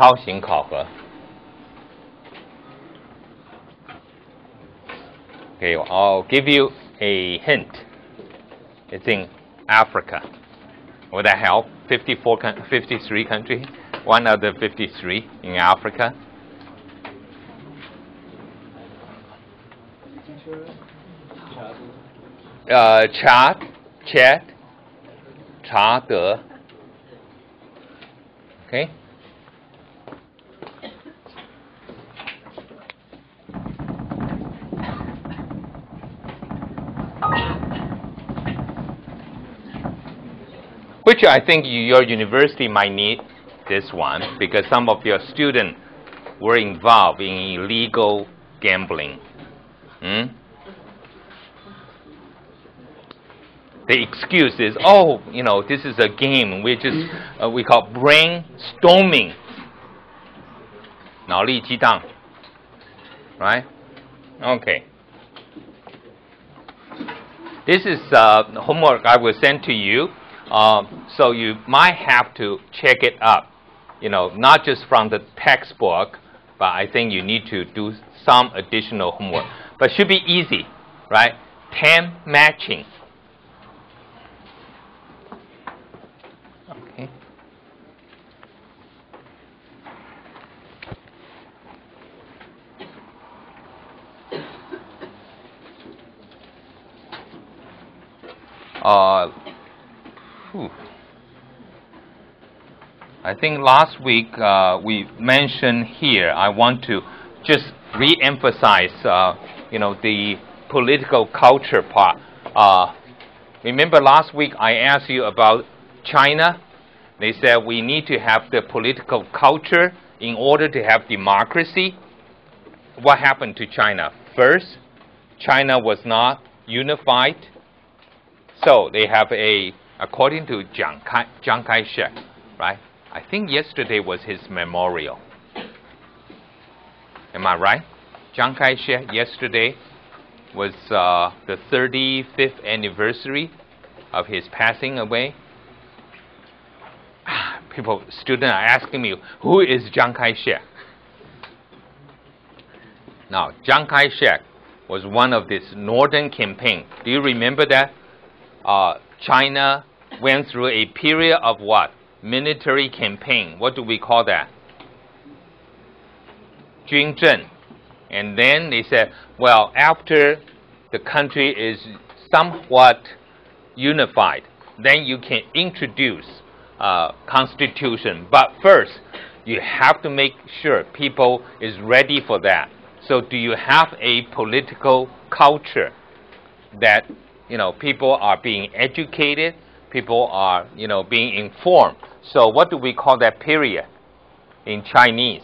超型考核。Okay, I'll give you a hint. It's in Africa. Would that help? 53 countries, one of the 53 in Africa. Chad, 查德 Okay. Which I think your university might need this one because some of your students were involved in illegal gambling. The excuse is, oh, you know, this is a game. We call brainstorming. 脑力激荡 right? Okay. This is homework I will send to you. So you might have to check it up, you know, not just from the textbook, but I think you need to do some additional homework. But should be easy, right? 10 matching. Okay. I think last week we mentioned here, I want to just re-emphasize, you know, the political culture part. Remember last week I asked you about China? They said we need to have the political culture in order to have democracy. What happened to China? First, China was not unified. So they have according to Chiang Kai-shek, right? I think yesterday was his memorial. Am I right? Chiang Kai-shek yesterday was the 35th anniversary of his passing away. Students are asking me, who is Chiang Kai-shek? Now, Chiang Kai-shek was one of this northern campaign. Do you remember that? China went through a period of what? Military campaign. What do we call that? 军政. And then they said, well, after the country is somewhat unified, then you can introduce constitution. But first, you have to make sure people is ready for that. So do you have a political culture that, you know, people are being educated, people are, you know, being informed? So what do we call that period in Chinese?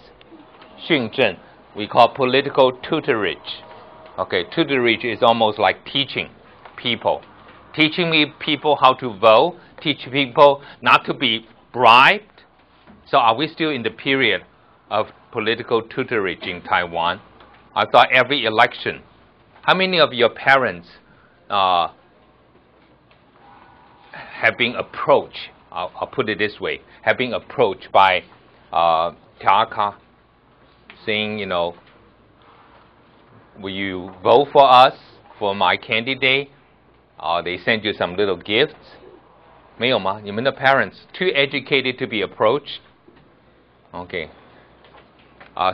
训政. We call political tutorage. Okay, tutorage is almost like teaching people. Teaching people how to vote, teach people not to be bribed. So are we still in the period of political tutorage in Taiwan? I thought every election. How many of your parents have been approached, I'll put it this way, have been approached by Tiaka saying, you know, will you vote for us, for my candidate? They send you some little gifts. 没有吗？你们的 parents too educated to be approached? Okay.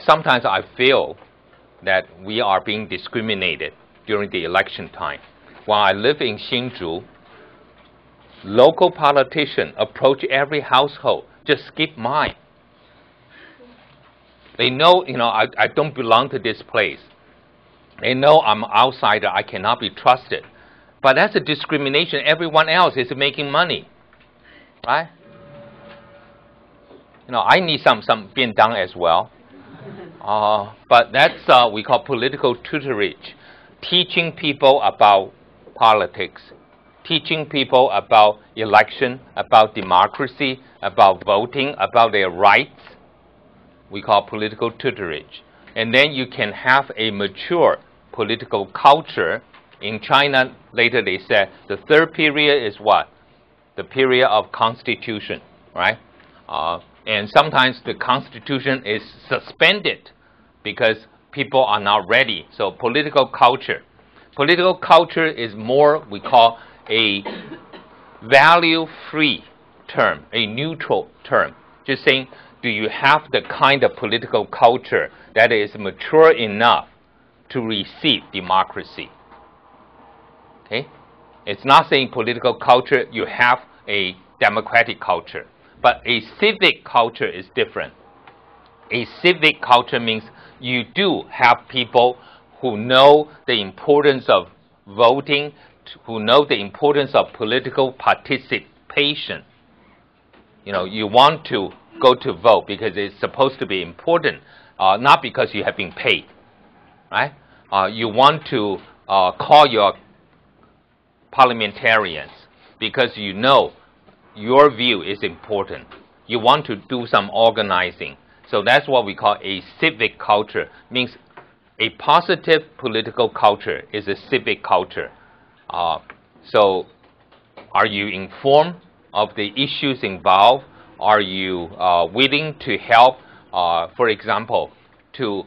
Sometimes I feel that we are being discriminated during the election time. While I live in Hsinchu, local politicians approach every household. Just skip mine. They know, you know, I don't belong to this place. They know I'm an outsider. I cannot be trusted. But that's a discrimination. Everyone else is making money, right? You know, I need some 便当 as well. But that's we call political tutorage, teaching people about politics, teaching people about election, about democracy, about voting, about their rights. We call political tutorage. And then you can have a mature political culture. In China, later they said the third period is what? The period of constitution, right? And sometimes the constitution is suspended because people are not ready. So political culture. Political culture is more, we call, a value-free term, a neutral term. Just saying, do you have the kind of political culture that is mature enough to receive democracy? Okay? It's not saying political culture, you have a democratic culture. But a civic culture is different. A civic culture means you do have people who know the importance of voting, who know the importance of political participation. You know, you want to go to vote because it's supposed to be important, not because you have been paid, right? You want to call your parliamentarians because you know your view is important. You want to do some organizing. So that's what we call a civic culture. Means a positive political culture is a civic culture. So are you informed of the issues involved? Are you willing to help, for example, to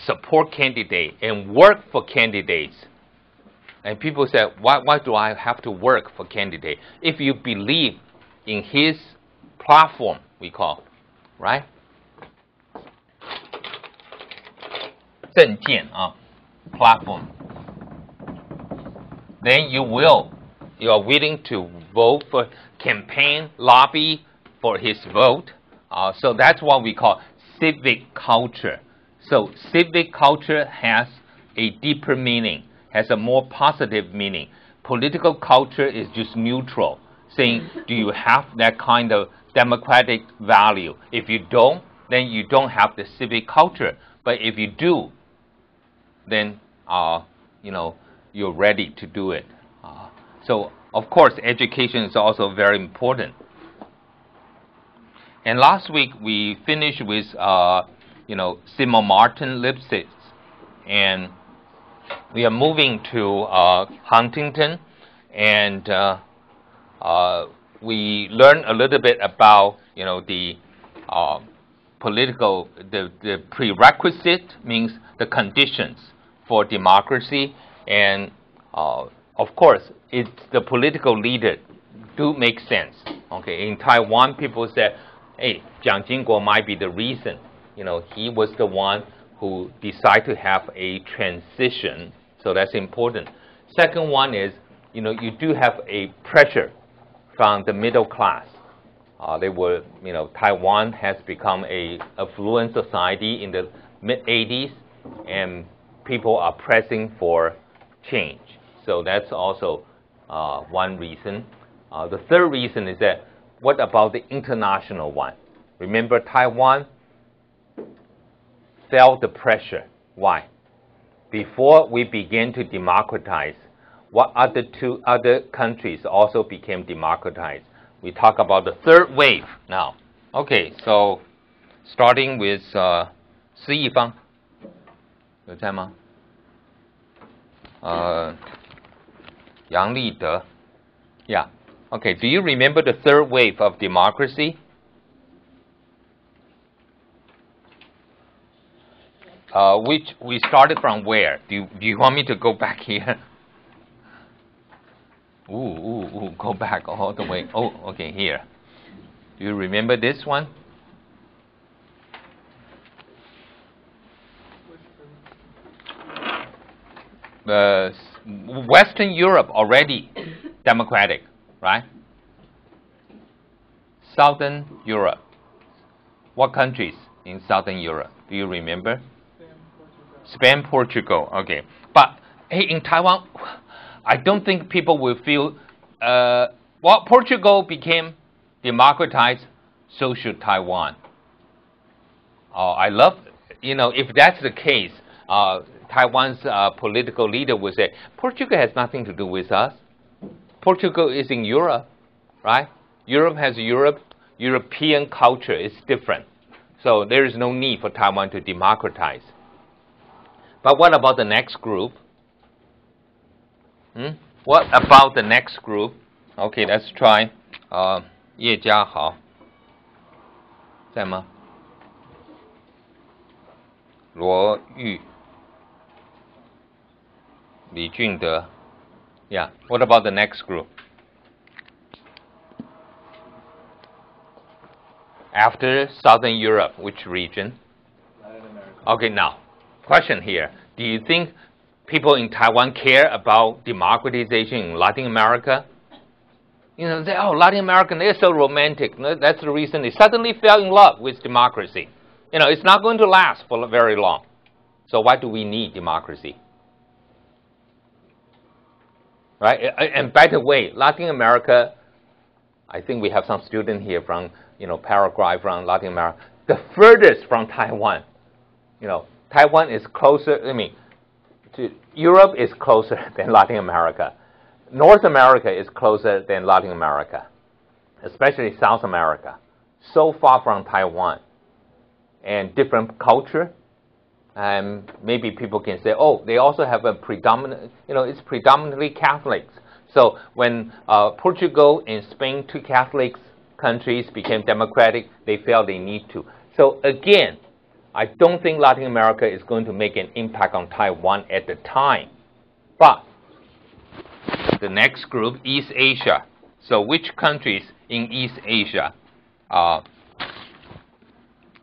support candidates and work for candidates? And people say, why do I have to work for candidate? If you believe in his platform, we call, right? 政见, platform. Then you are willing to vote for, campaign, lobby for his vote. So that's what we call civic culture. So civic culture has a deeper meaning, has a more positive meaning. Political culture is just neutral, saying, do you have that kind of democratic value? If you don't, then you don't have the civic culture. But if you do, then you know, you're ready to do it. So of course, education is also very important. And last week we finished with you know, Simon Martin Lipsitz, and we are moving to Huntington, and we learned a little bit about, you know, the political, the prerequisite, means the conditions for democracy, and of course, it's the political leader do make sense. Okay, in Taiwan, people say, hey, Jiang Jingguo might be the reason. You know, he was the one who decided to have a transition, so that's important. Second one is, you know, you do have a pressure from the middle class. They were, you know, Taiwan has become a affluent society in the mid-80s, and people are pressing for change. So that's also one reason. The third reason is that, what about the international one? Remember, Taiwan felt the pressure. Why? Before we began to democratize, what two other countries also became democratized? We talk about the third wave now. Okay, so starting with 施一方，有在吗？杨立德 Yeah. Okay, do you remember the third wave of democracy? Which we started from where? Do you want me to go back here? Go back all the way. Oh, okay, here. Do you remember this one? Western Europe already democratic, right? Southern Europe. What countries in Southern Europe? Do you remember? Spain, Portugal. Okay. But hey, in Taiwan, I don't think people will feel, well, Portugal became democratized, so should Taiwan. I love, you know, if that's the case, Taiwan's political leader would say, Portugal has nothing to do with us. Portugal is in Europe, right? Europe has European culture is different. So there is no need for Taiwan to democratize. But what about the next group? What about the next group? Okay, let's try 叶家豪.在吗？罗玉、李俊德。Yeah. What about the next group? After Southern Europe, which region? Latin America. Okay, now, question here. Do you think people in Taiwan care about democratization in Latin America? You know, they, oh, Latin American, they're so romantic. That's the reason they suddenly fell in love with democracy. You know, it's not going to last for very long. So why do we need democracy? Right? And by the way, Latin America, I think we have some students here from, you know, Paraguay, from Latin America. The furthest from Taiwan, you know, Taiwan is closer, Europe is closer than Latin America. North America is closer than Latin America, especially South America. So far from Taiwan. And different culture. And maybe people can say, oh, they also have a predominant, you know, it's predominantly Catholics. So when Portugal and Spain, two Catholic countries, became democratic, they felt they need to. So again, I don't think Latin America is going to make an impact on Taiwan at the time. But the next group, East Asia. So which countries in East Asia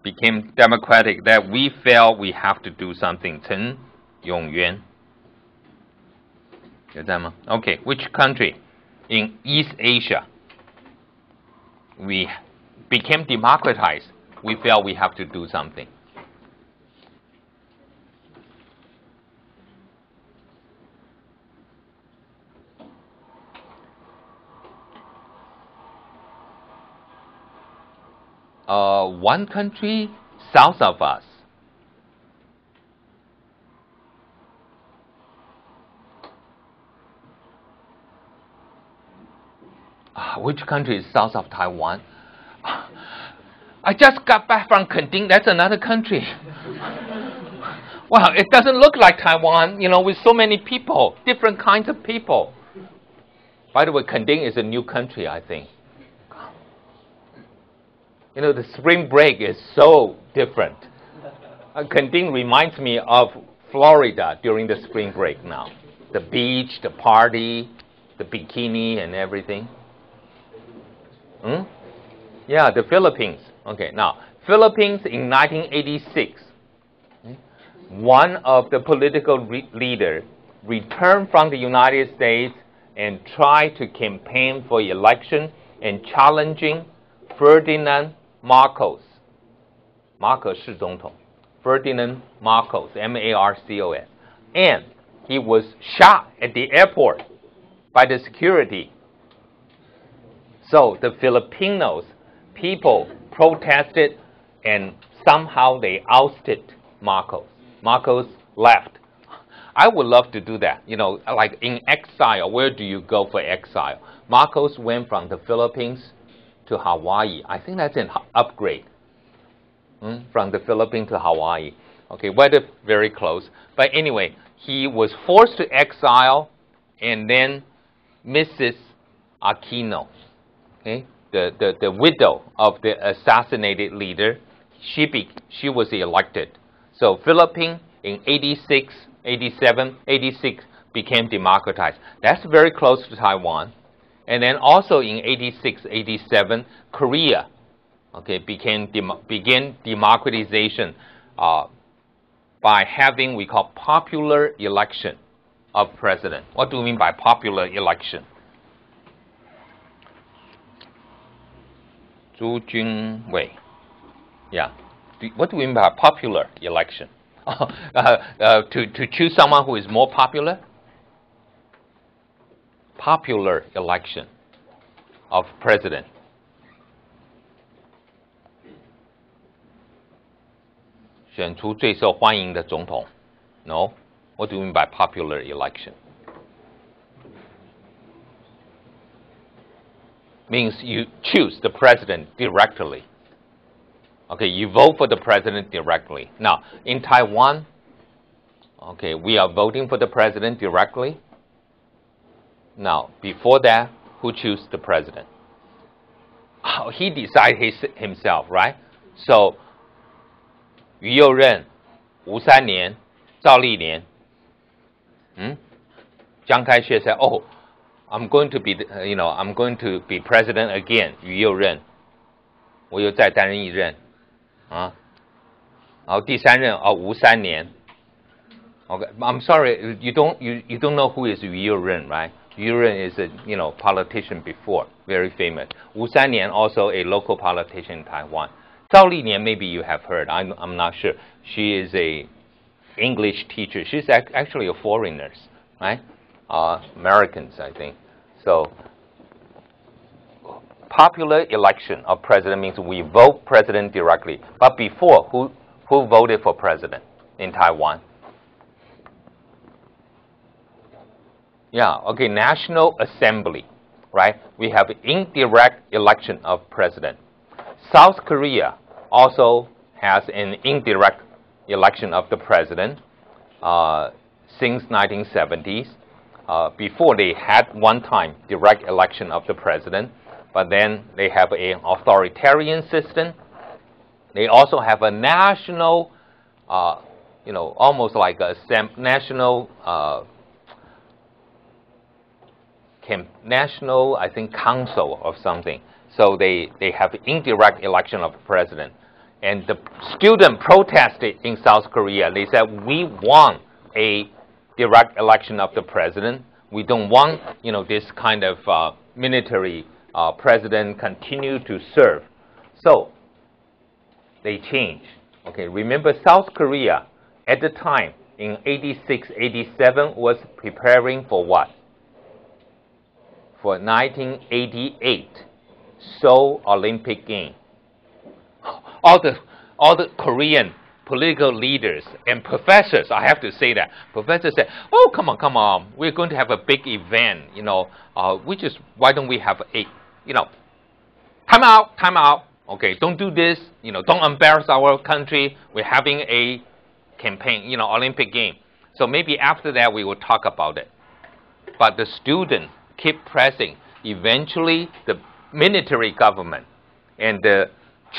became democratic that we felt we have to do something? Chen Yongyuan. Okay, which country in East Asia we became democratized? We felt we have to do something. One country south of us. Which country is south of Taiwan? I just got back from Kending. That's another country. Wow, it doesn't look like Taiwan, you know, with so many people, different kinds of people. By the way, Kending is a new country, I think. You know, the spring break is so different. Kending reminds me of Florida during the spring break now. The beach, the party, the bikini and everything. Yeah, the Philippines. Okay, now, Philippines in 1986, one of the political leaders returned from the United States and tried to campaign for election and challenging Ferdinand Marcos. Marcos 是总统. Ferdinand Marcos, M-A-R-C-O-S. And he was shot at the airport by the security. So the Filipinos, people protested and somehow they ousted Marcos. Marcos left. I would love to do that. You know, like in exile, where do you go for exile? Marcos went from the Philippines to Hawaii. I think that's an upgrade. From the Philippines to Hawaii. Okay, weather very close. But anyway, he was forced to exile, and then Mrs. Aquino, okay, the widow of the assassinated leader, she was elected. So Philippines in 86, 87, 86 became democratized. That's very close to Taiwan. And then also in 86, 87, Korea, okay, began democratization by having we call popular election of president. What do we mean by popular election? Zhu Junwei. Yeah. What do we mean by popular election? To choose someone who is more popular? Popular election of president. "选出最受欢迎的总统." No? What do you mean by popular election? Means you choose the president directly. Okay, you vote for the president directly. Now, in Taiwan, okay, we are voting for the president directly. Now, before that, who chooses the president? Oh, he decides himself, right? So 于右任、吴三连、赵立连，江开穴 said, "Oh, I'm going to be, I'm going to be president again." 于右任，我又再担任一任，然后第三任吴三连。Okay, I'm sorry, you don't know who is Yu Youren, right? Yu Youren is a politician before, very famous. Wu Sannian also a local politician in Taiwan. Zhao Linian, maybe you have heard. I'm not sure. She is a English teacher. She's actually a foreigner, right? Americans, I think. So popular election of president means we vote president directly. But before, who voted for president in Taiwan? Yeah, okay, National Assembly, right? We have indirect election of president. South Korea also has an indirect election of the president since 1970s. Before they had one time direct election of the president, but then they have an authoritarian system. They also have a national, almost like a national, I think, council or something. So they have indirect election of president. And the student protested in South Korea. They said, we want a direct election of the president. We don't want, this kind of military president continue to serve. So they changed. Okay, remember South Korea at the time in 86, 87 was preparing for what? For 1988 Seoul Olympic Game. All the Korean political leaders and professors, I have to say that, professors said, oh, come on, we're going to have a big event, why don't we have a, time out, okay, don't do this, don't embarrass our country, we're having a campaign, Olympic game. So maybe after that we will talk about it. But the student keep pressing. Eventually, the military government and the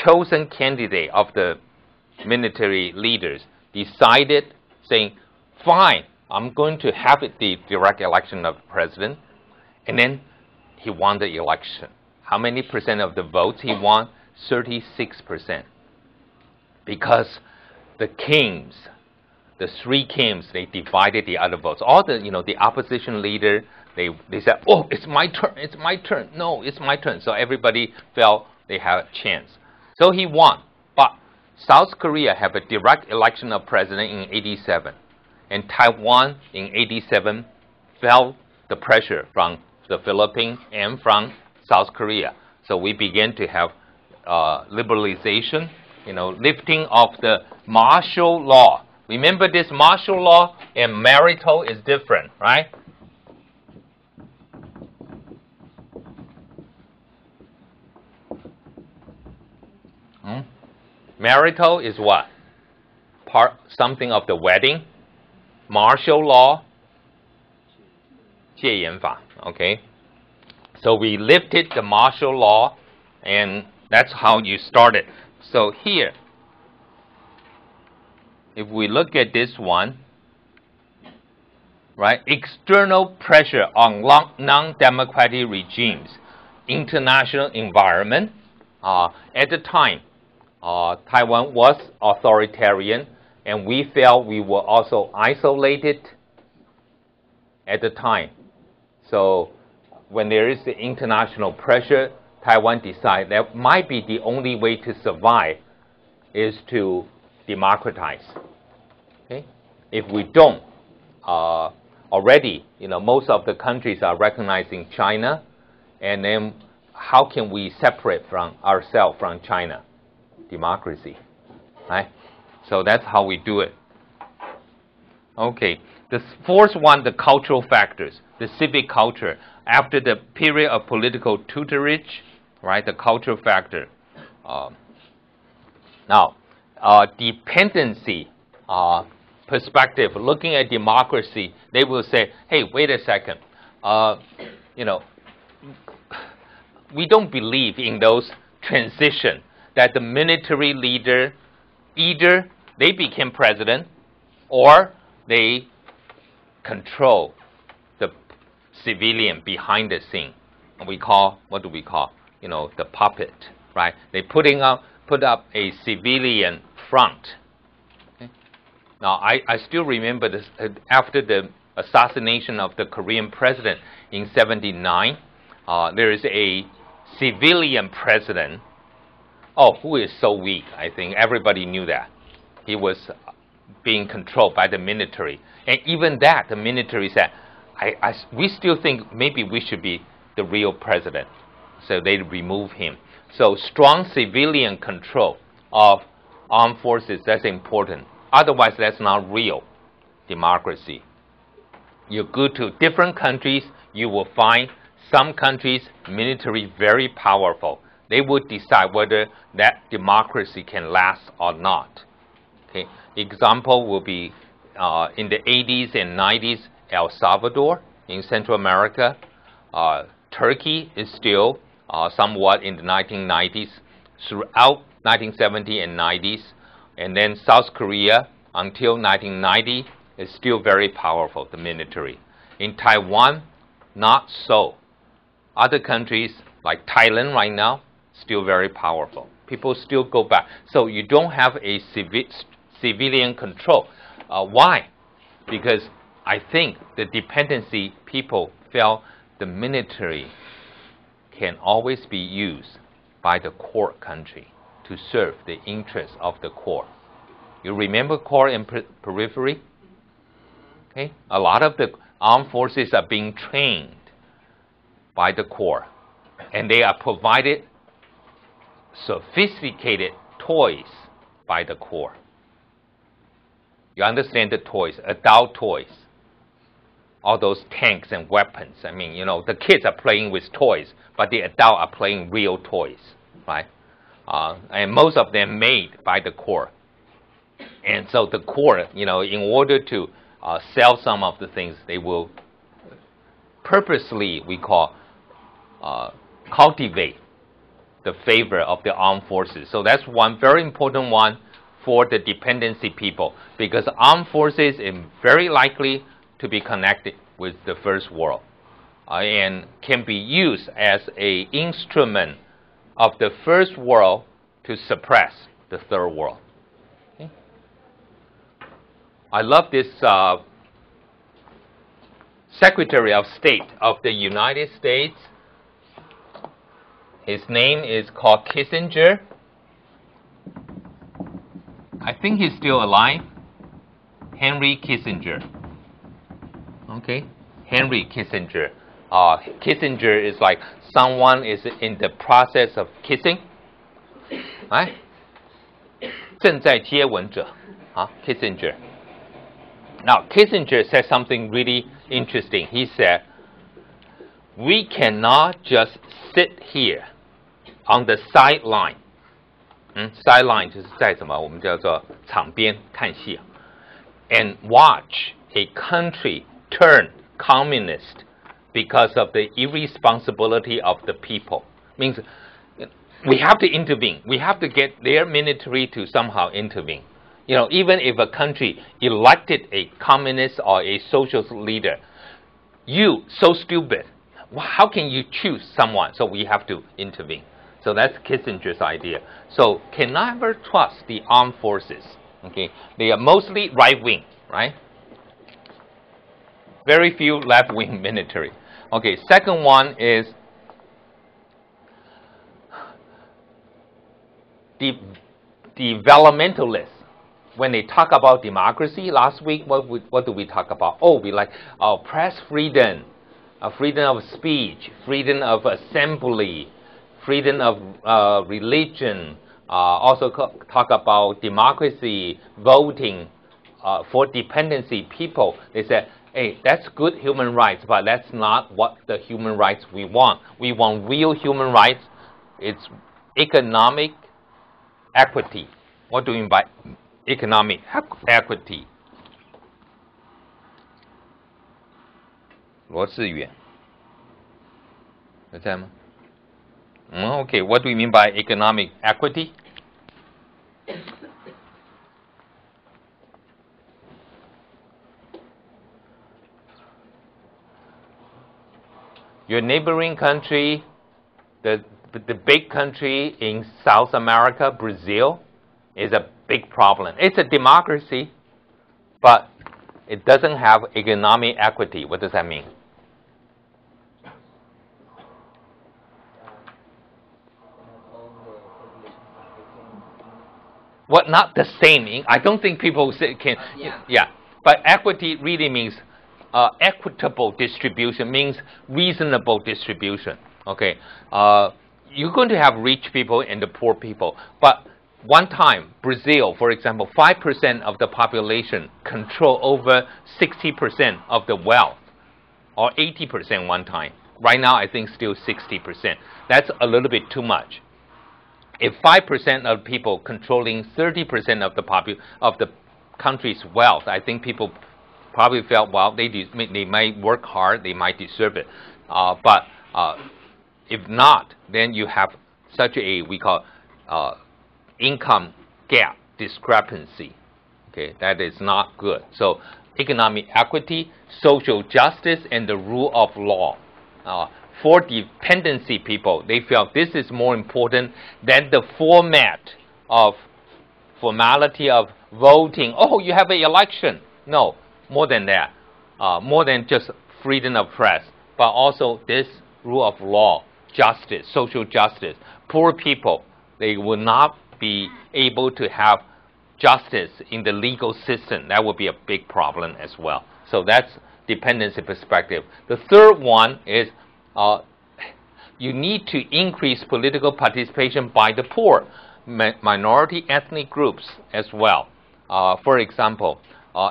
chosen candidate of the military leaders decided, saying, fine, I'm going to have the direct election of the president. And then he won the election. How many percent of the votes he won? 36%. Because the kings, the three kings, they divided the other votes. All the, the opposition leader, they said, oh, it's my turn. No, it's my turn. So everybody felt they had a chance. So he won. But South Korea have a direct election of president in 87. And Taiwan in 87 felt the pressure from the Philippines and from South Korea. So we began to have liberalization, lifting of the martial law. Remember this martial law and marital is different, right? Marital is what? Something of the wedding. Martial law, 戒严法, okay? So we lifted the martial law, and that's how you started. So here, if we look at this one, right? External pressure on non-democratic regimes, international environment. At the time, Taiwan was authoritarian, and we felt we were also isolated at the time. So when there is the international pressure, Taiwan decided that might be the only way to survive is to democratize. Okay? If we don't, already, most of the countries are recognizing China, and then how can we separate from ourselves from China? Democracy, right? So that's how we do it. Okay, the fourth one, the cultural factors, the civic culture. After the period of political tutelage, right, the cultural factor. Now, dependency perspective, looking at democracy, they will say, hey, wait a second, we don't believe in those transition. that the military leader, either they became president or they control the civilian behind the scene. We call, what do we call? You know, the puppet, right? They put up a civilian front. Okay? Now, I still remember this, after the assassination of the Korean president in '79, there is a civilian president, who is so weak, I think everybody knew that. He was being controlled by the military. And even that, the military said, we still think maybe we should be the real president. So they remove him. So strong civilian control of armed forces, that's important. Otherwise, that's not real democracy. You go to different countries, you will find some countries, military very powerful. They would decide whether that democracy can last or not. Okay. Example will be in the 80s and 90s, El Salvador in Central America. Turkey is still somewhat in the 1990s, throughout 1970s and 90s. And then South Korea until 1990 is still very powerful, the military. In Taiwan, not so. Other countries like Thailand right now, still very powerful. People still go back. So you don't have a civilian control. Why? Because I think the dependency people felt the military can always be used by the core country to serve the interests of the core. You remember core and periphery? Okay? A lot of the armed forces are being trained by the core, and they are provided sophisticated toys by the core. You understand the toys, adult toys, all those tanks and weapons. I mean, you know, the kids are playing with toys, but the adults are playing real toys, right? And most of them made by the core. And so the core, you know, in order to sell some of the things, they will purposely, we call, cultivate the favor of the armed forces. So that's one very important one for the dependency people, because armed forces is very likely to be connected with the first world and can be used as an instrument of the first world to suppress the third world. Okay? I love this Secretary of State of the United States. His name is called Kissinger. I think he's still alive. Henry Kissinger. Okay, Henry Kissinger. Kissinger is like someone is in the process of kissing. Right? 正在接吻者. Kissinger. Now, Kissinger said something really interesting. He said, we cannot just sit here on the sideline. Sideline 就是在什么？我们叫做场边看戏 and watch a country turn communist because of the irresponsibility of the people. Means we have to intervene. We have to get their military to somehow intervene. You know, even if a country elected a communist or a socialist leader, you so stupid. How can you choose someone? So we have to intervene. So that's Kissinger's idea. So can never trust the armed forces. Okay, they are mostly right-wing, right? Very few left-wing military. Okay, second one is developmentalists. When they talk about democracy, last week, what do we talk about? Oh, we like press freedom, freedom of speech, freedom of assembly, freedom of religion. Also talk about democracy, voting for dependency people. They said, hey, that's good human rights, but that's not what the human rights we want. We want real human rights. It's economic equity. What do we mean by economic equity? 罗志远有在吗？Okay, what do we mean by economic equity? your neighboring country, the big country in South America, Brazil, is a big problem. It's a democracy, but it doesn't have economic equity. What does that mean? What, not the same. I don't think people can. Yeah. But equity really means equitable distribution, means reasonable distribution. Okay. You're going to have rich people and the poor people. But one time, Brazil, for example, 5% of the population control over 60% of the wealth, or 80% one time. Right now, I think still 60%. That's a little bit too much. If 5% of people controlling 30% of the country's wealth, I think people probably felt, well, they might work hard, they might deserve it. But if not, then you have such a, we call income gap discrepancy. Okay, that is not good. So economic equity, social justice, and the rule of law. For dependency people, they felt this is more important than the formality of voting. Oh, you have an election. No, more than that. More than just freedom of press, but also this rule of law, justice, social justice. Poor people, they will not be able to have justice in the legal system. That would be a big problem as well. So that's dependency perspective. The third one is you need to increase political participation by the poor, minority ethnic groups as well. For example,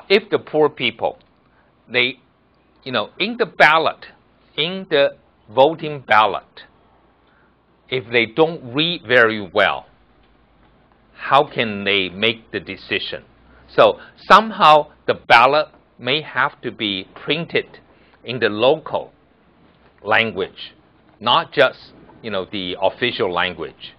if the poor people, they, in the ballot, in the voting ballot, if they don't read very well, how can they make the decision? So somehow the ballot may have to be printed in the local language, not just the official language.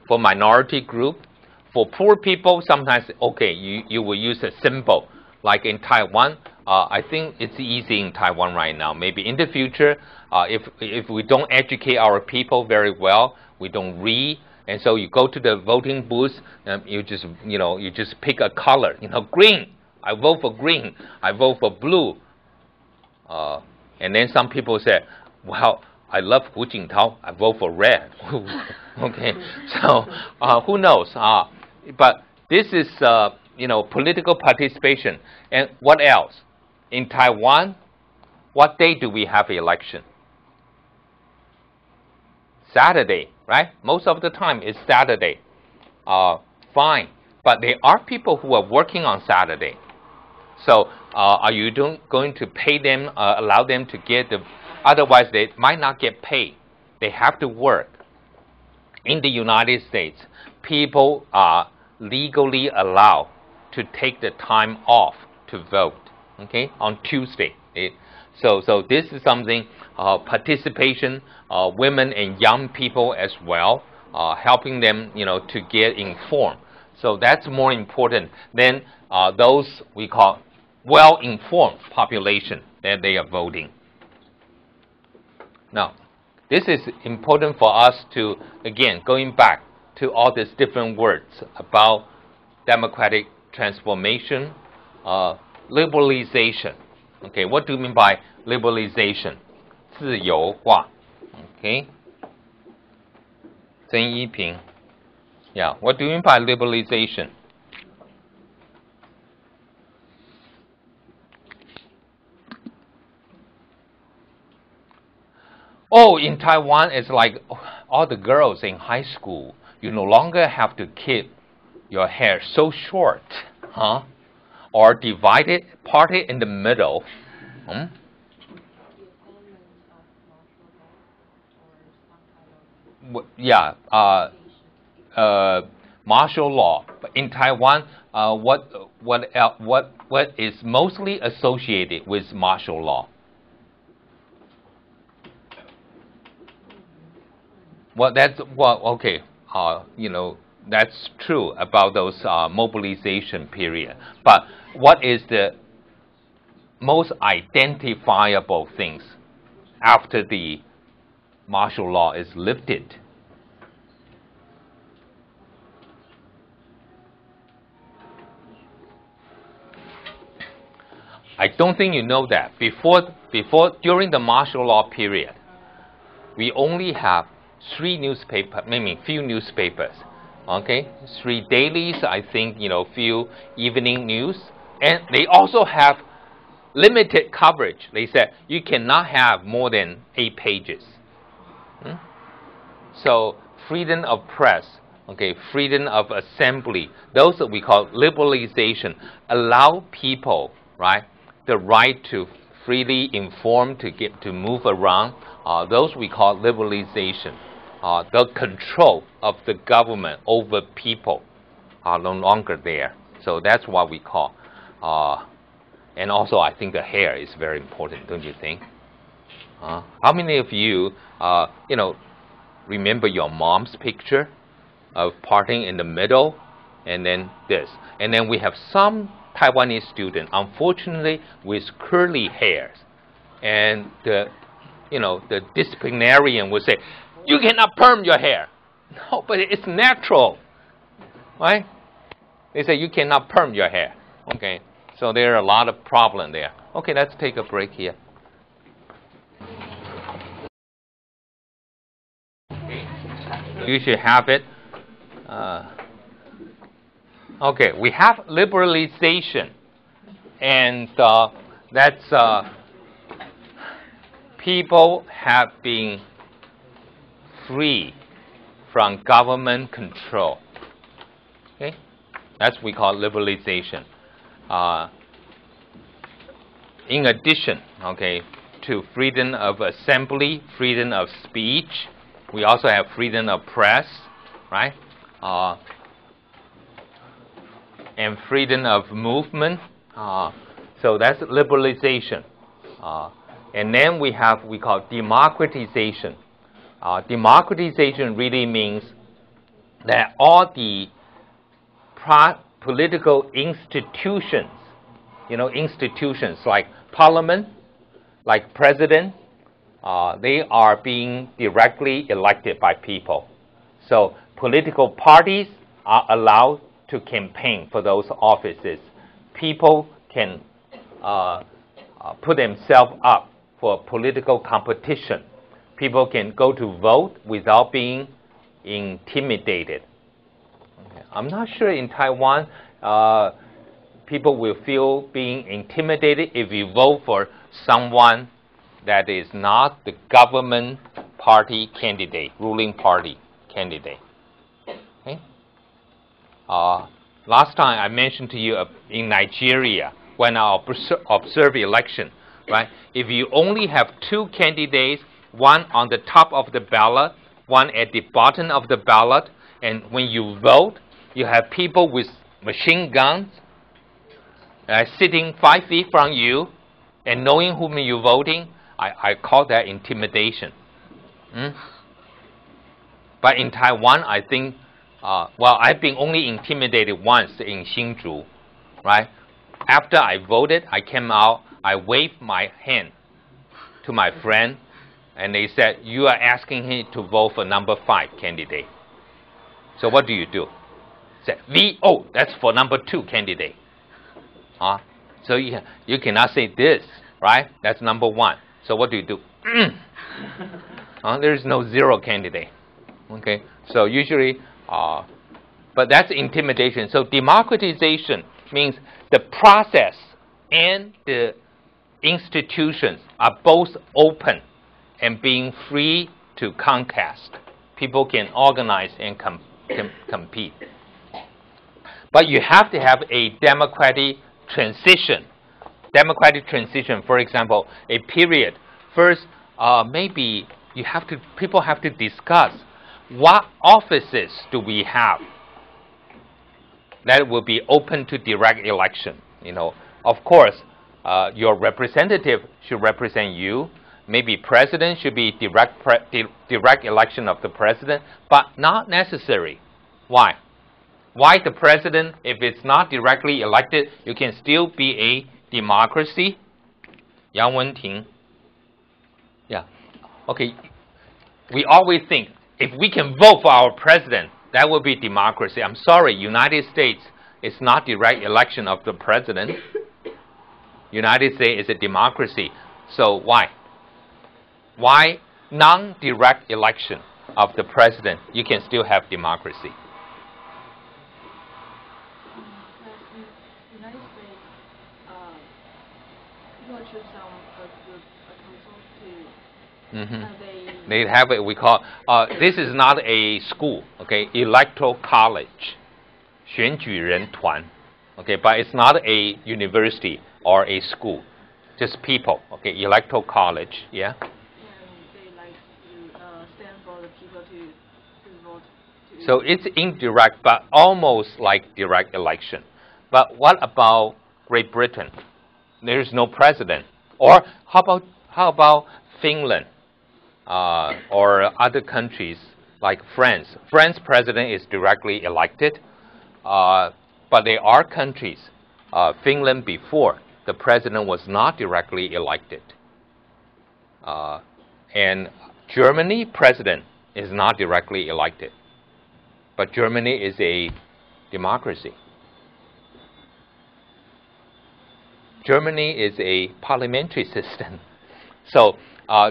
For minority group, for poor people, sometimes okay, you will use a symbol like in Taiwan. I think it's easy in Taiwan right now. Maybe in the future, if we don't educate our people very well, we don't read, and so you go to the voting booth, you just pick a color. Green. I vote for green. I vote for blue. And then some people say, well, I love Hu Jintao. I vote for red. Okay, so who knows? But this is political participation. And what else? In Taiwan, what day do we have election? Saturday, right? Most of the time it's Saturday. Fine, but there are people who are working on Saturday. So are you going to pay them, allow them to get the, otherwise they might not get paid. They have to work. In the United States, people are legally allowed to take the time off to vote, okay, on Tuesday. So this is something, participation, women and young people as well, helping them, to get informed. So that's more important than those we call well-informed population that they are voting. Now, this is important for us to, again, going back to all these different words about democratic transformation, liberalization. Okay, what do you mean by liberalization? 自由化. Okay. 曾一平. Yeah, what do you mean by liberalization? Oh, in Taiwan, it's like all the girls in high school, you no longer have to keep your hair so short, huh? Or divide it, part it in the middle. Yeah, martial law. In Taiwan, what is mostly associated with martial law? Well, okay. That's true about those mobilization period. But what is the most identifiable things after the martial law is lifted. I don't think you know that. During the martial law period, we only have few newspapers. Okay, 3 dailies, I think, few evening news. And they also have limited coverage. They said you cannot have more than 8 pages. So freedom of press, okay, freedom of assembly, those that we call liberalization, allow people, right, the right to freely inform, to move around. Those we call liberalization. The control of the government over people are no longer there. So that's what we call. And also, I think the hair is very important, don't you think? How many of you, remember your mom's picture of parting in the middle, and then this, and then we have some Taiwanese student, unfortunately, with curly hairs, and the disciplinarian would say, "You cannot perm your hair." No, but it's natural, right? They say you cannot perm your hair. Okay, so there are a lot of problems there. Okay, let's take a break here. You should have it. Okay, we have liberalization, and that's people have been free from government control. Okay, that's what we call liberalization. In addition, okay, to freedom of assembly, freedom of speech, we also have freedom of press, right? And freedom of movement. So that's liberalization. And then we call democratization. Democratization really means that all the political institutions, institutions like parliament, like president, they are being directly elected by people. So political parties are allowed to campaign for those offices. People can put themselves up for political competition. People can go to vote without being intimidated. Okay. I'm not sure in Taiwan people will feel being intimidated if you vote for someone that is not the government party candidate, ruling party candidate. Okay? Last time I mentioned to you in Nigeria, when I observe election, right? If you only have 2 candidates, one on the top of the ballot, one at the bottom of the ballot, and when you vote, you have people with machine guns sitting 5 feet from you and knowing whom you're voting, I call that intimidation. But in Taiwan, I think, I've been only intimidated once in Hsinchu, right? After I voted, I came out, I waved my hand to my friend, and they said, "You are asking him to vote for number 5 candidate. So what do you do?" Said, that's for number 2 candidate. So you cannot say this, right? That's number 1. So what do you do? There is no 0 candidate. Okay, so usually, but that's intimidation. So democratization means the process and the institutions are both open and being free to contest. People can organize and compete. But you have to have a democratic transition. Democratic transition, for example, a period. First, maybe people have to discuss what offices do we have that will be open to direct election. Of course, your representative should represent you. Maybe president should be direct election of the president, but not necessary. Why? Why the president? If it's not directly elected, you can still be a democracy. Yang Wenting. Yeah. okay, we always think if we can vote for our president, that would be democracy. I'm sorry, United States is not direct election of the president. United States is a democracy. So why? Why non-direct election of the president? You can still have democracy. United States, people choose a council to, They have it. We call this is not a school, okay? Electoral college, 选举人团, okay? But it's not a university or a school, just people, okay? Electoral college, yeah. And they like to stand for the people to vote. So it's indirect, but almost like direct election. But what about Great Britain? There's no president. Or how about Finland? Or other countries like France. France president is directly elected, but there are countries, Finland before, the president was not directly elected. And Germany president is not directly elected, but Germany is a democracy. Germany is a parliamentary system. So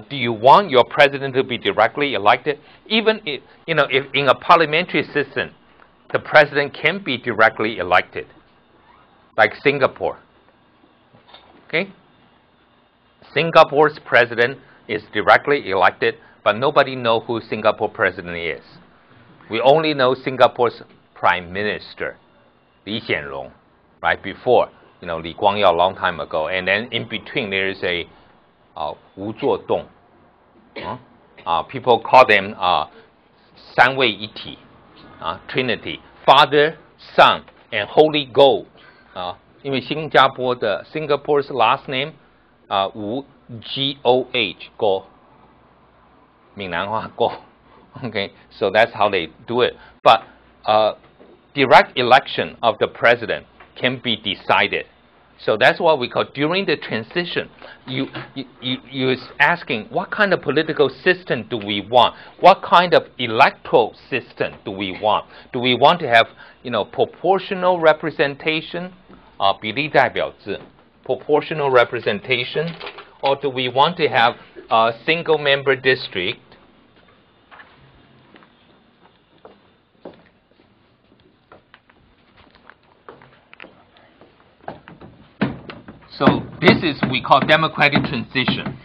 do you want your president to be directly elected? Even if, if in a parliamentary system, the president can be directly elected, like Singapore. Okay? Singapore's president is directly elected, but nobody knows who Singapore president is. We only know Singapore's prime minister, Lee Hsien Loong, right? Before, Lee Kuan Yew a long time ago. And then in between there is a Wu Zuodong. People call them 三位一体, Trinity, Father, Son, and Holy Ghost. 因为 Singapore's last name Wu G-O-H, Go. 闽南话 Go. Okay, so that's how they do it. But direct election of the president can be decided. So that's what we call during the transition. You're asking what kind of political system do we want? What kind of electoral system do we want? Do we want to have proportional representation, 比例代表制, proportional representation, or do we want to have a single member district? So this is we call democratic transition.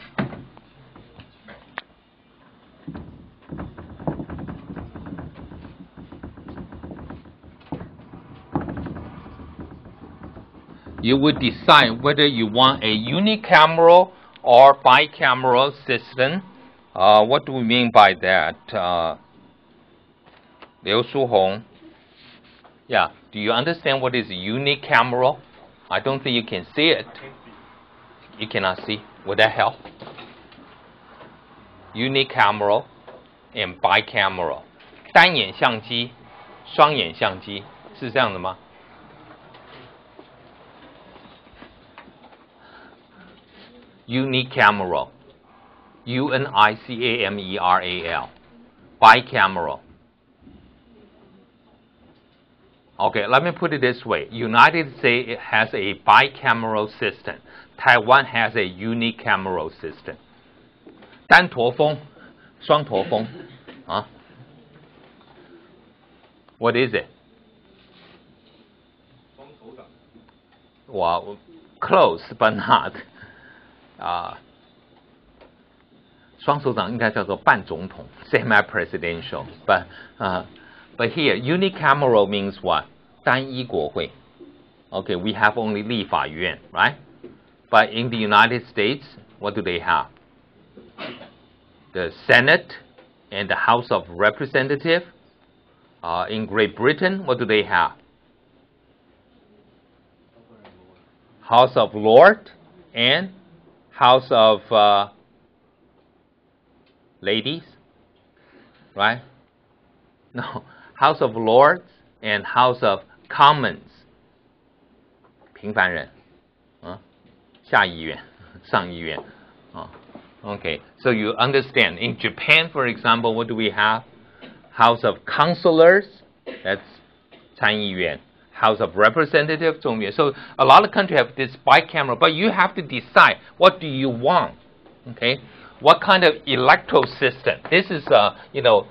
You would decide whether you want a unicameral or bicameral system. What do we mean by that? Liu Shuhong. Yeah, do you understand what is unicameral? I don't think you can see it. You cannot see. Would that help? Unicameral and bicameral. 单眼相机, 双眼相机, 是这样的吗? Unicameral. U-N-I-C-A-M-E-R-A-L. Bicameral. Okay, let me put it this way. United States has a bicameral system. Taiwan has a unicameral system. 单驼峰, 双驼峰, What is it? Well, close, but not. 双首长应该叫做半总统, semi-presidential. But here, unicameral means what? 单一国会. Okay, we have only 立法院, right? But in the United States, what do they have? The Senate and the House of Representatives. In Great Britain, what do they have? House of Lords and House of Ladies, right? No, House of Lords and House of Commons. 平凡人, 下议院, 上议院, Okay, so you understand. In Japan, for example, what do we have? House of Councilors, that's 参议院. House of Representatives, 众议院. So a lot of countries have this bicameral, but you have to decide what do you want. Okay, what kind of electoral system? This is a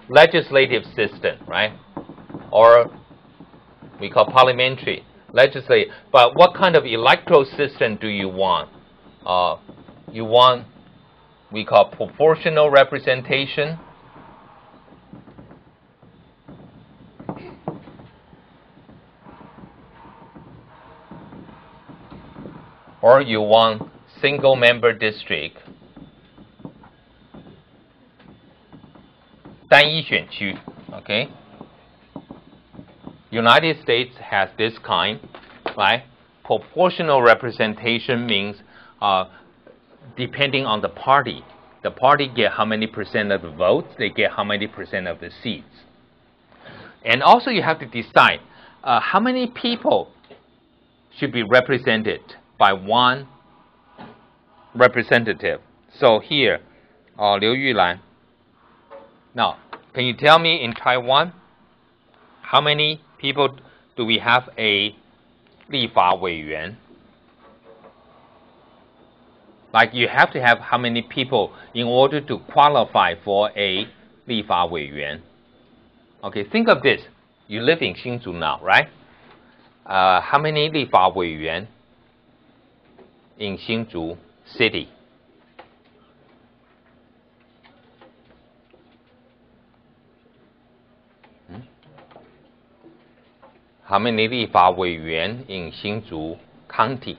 legislative system, right? Or we call parliamentary, legislative. But what kind of electoral system do you want? You want, we call proportional representation. Or you want single member district. 单一选区, okay? United States has this kind, right? Proportional representation means depending on the party get how many percent of the votes, they get how many percent of the seats. And also you have to decide how many people should be represented by one representative. So here, Liu Yulan. Now, can you tell me in Taiwan, how many people do we have a 立法委员? Like you have to have how many people in order to qualify for a 立法委员? Okay, think of this. You live in 新竹 now, right? How many 立法委员 in 新竹 city? How many 立法委员 in 新竹 county?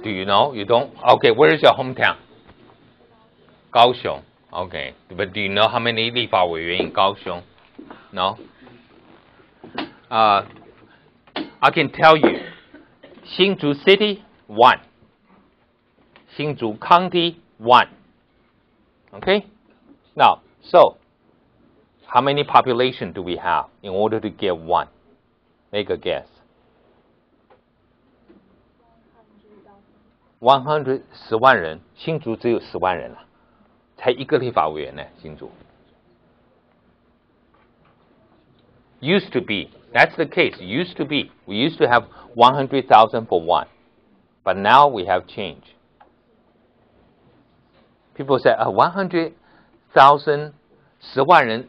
Do you know? You don't? Okay, where is your hometown? 高雄. Okay, but do you know how many 立法委员 in 高雄? No? I can tell you. 新竹 city, 1. 新竹 county, 1. Okay? Now, so, how many population do we have in order to get 1? Make a guess. 100, 10万人. 新竹只有10万人了，才一个立法委员呢，新竹。Used to be. That's the case. Used to be. We used to have 100,000 for 1. But now we have changed. People say, 100,000, 10万人,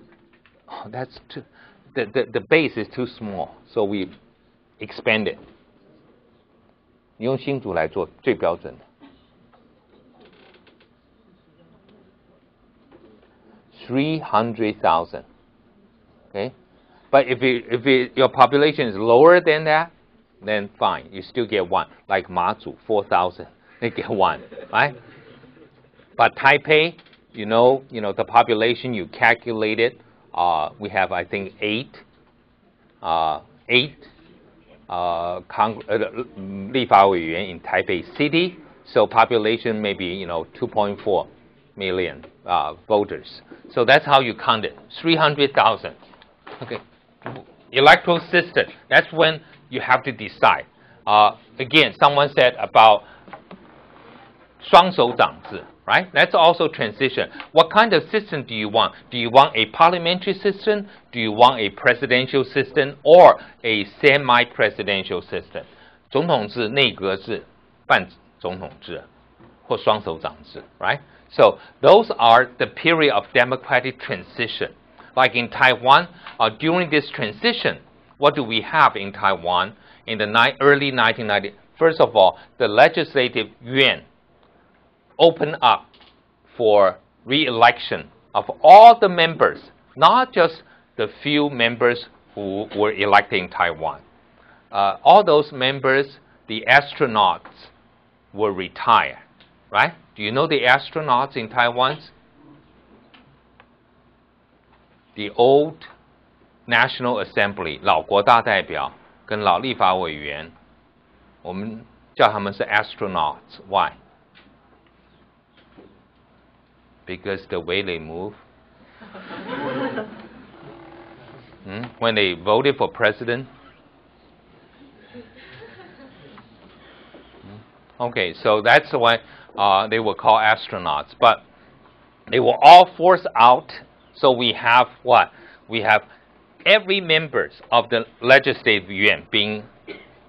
oh, that's too, the base is too small, so we expand it. 你用新竹来做最标准的。300,000. Okay? But if your population is lower than that, then fine, you still get 1. Like Mazu, 4,000, they get 1, right? But Taipei, you know the population you calculated, we have I think 8 立法委员 in Taipei City, so population maybe 2.4 million voters. So that's how you count it. 300,000. Okay. Electoral system. That's when you have to decide. Again, someone said about 双手掌制. Right? That's also transition. What kind of system do you want? Do you want a parliamentary system? Do you want a presidential system or a semi-presidential system? 总统制、内阁制、半总统制，或双手掌制, right? So those are the period of democratic transition. Like in Taiwan, during this transition, what do we have in Taiwan in the early 1990s? First of all, the legislative yuan open up for re-election of all the members, not just the few members who were elected in Taiwan. All those members, the astronauts, will retire, right? Do you know the astronauts in Taiwan? The old National Assembly, 老国大代表跟老立法委员，我们叫他们是 astronauts. Why? Because the way they move. when they voted for president. Okay, so that's why they were called astronauts. But they were all forced out. So we have what? We have every members of the legislative yuan being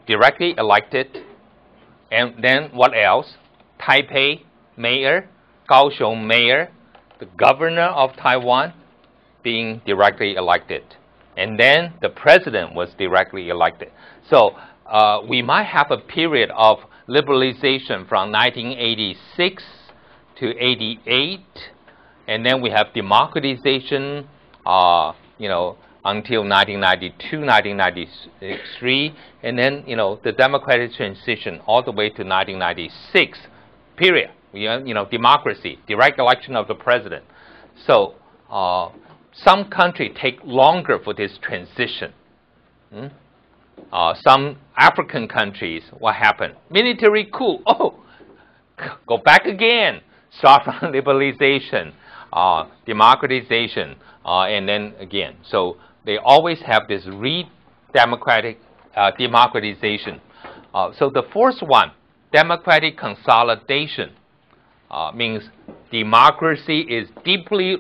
directly elected. And then what else? Taipei mayor, Kaohsiung mayor, the governor of Taiwan being directly elected. And then the president was directly elected. So we might have a period of liberalization from 1986 to 88. And then we have democratization, until 1992, 1993, and then, the democratic transition all the way to 1996, period. Democracy, direct election of the president. So some countries take longer for this transition. Some African countries, what happened? Military coup. Oh, go back again. Start from liberalization, democratization, and then again. So they always have this democratization. So the first one, democratic consolidation, means democracy is deeply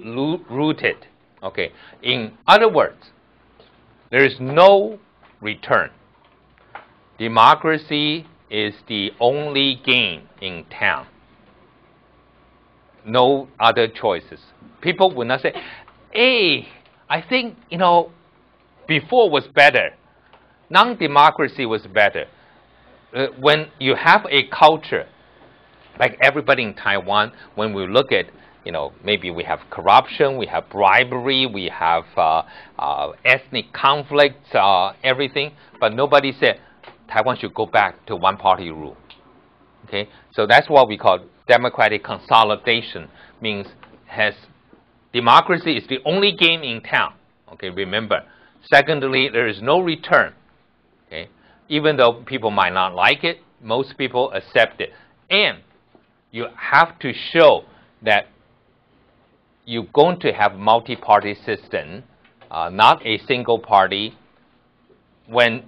rooted. Okay. In other words, there is no return. Democracy is the only game in town. No other choices. People will not say, hey, I think, before was better. Non-democracy was better. When you have a culture, like everybody in Taiwan, when we look at, maybe we have corruption, we have bribery, we have ethnic conflicts, everything, but nobody said Taiwan should go back to one-party rule. Okay, so that's what we call democratic consolidation. Means democracy is the only game in town. Okay, remember. Secondly, there is no return. Okay, even though people might not like it, most people accept it, and you have to show that you're going to have multi-party system, not a single party, when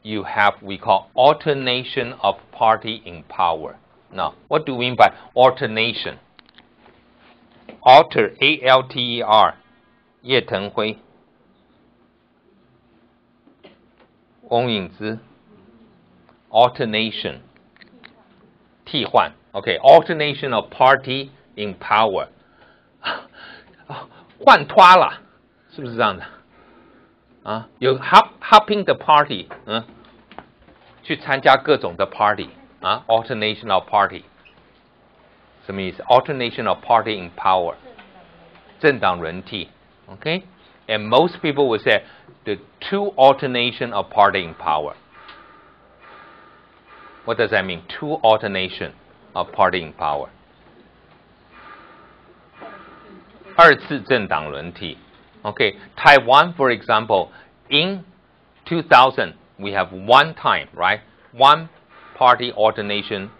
you have, we call, alternation of party in power. Now, what do we mean by alternation? Alter, A-L-T-E-R, 叶腾辉, 翁颖之, alternation, 替换. Okay, alternation of party in power. 换拖了，是不是这样的？有 hopping the party， 去参加各种的 party， alternation of party， 什么意思 ？alternation of party in power， 政党轮替 ，OK？ And most people would say the two alternation of party in power. What does that mean? Two alternation of party in power. 二次政党轮替 Okay, Taiwan, for example, in 2000, we have one time, right? One party alternation,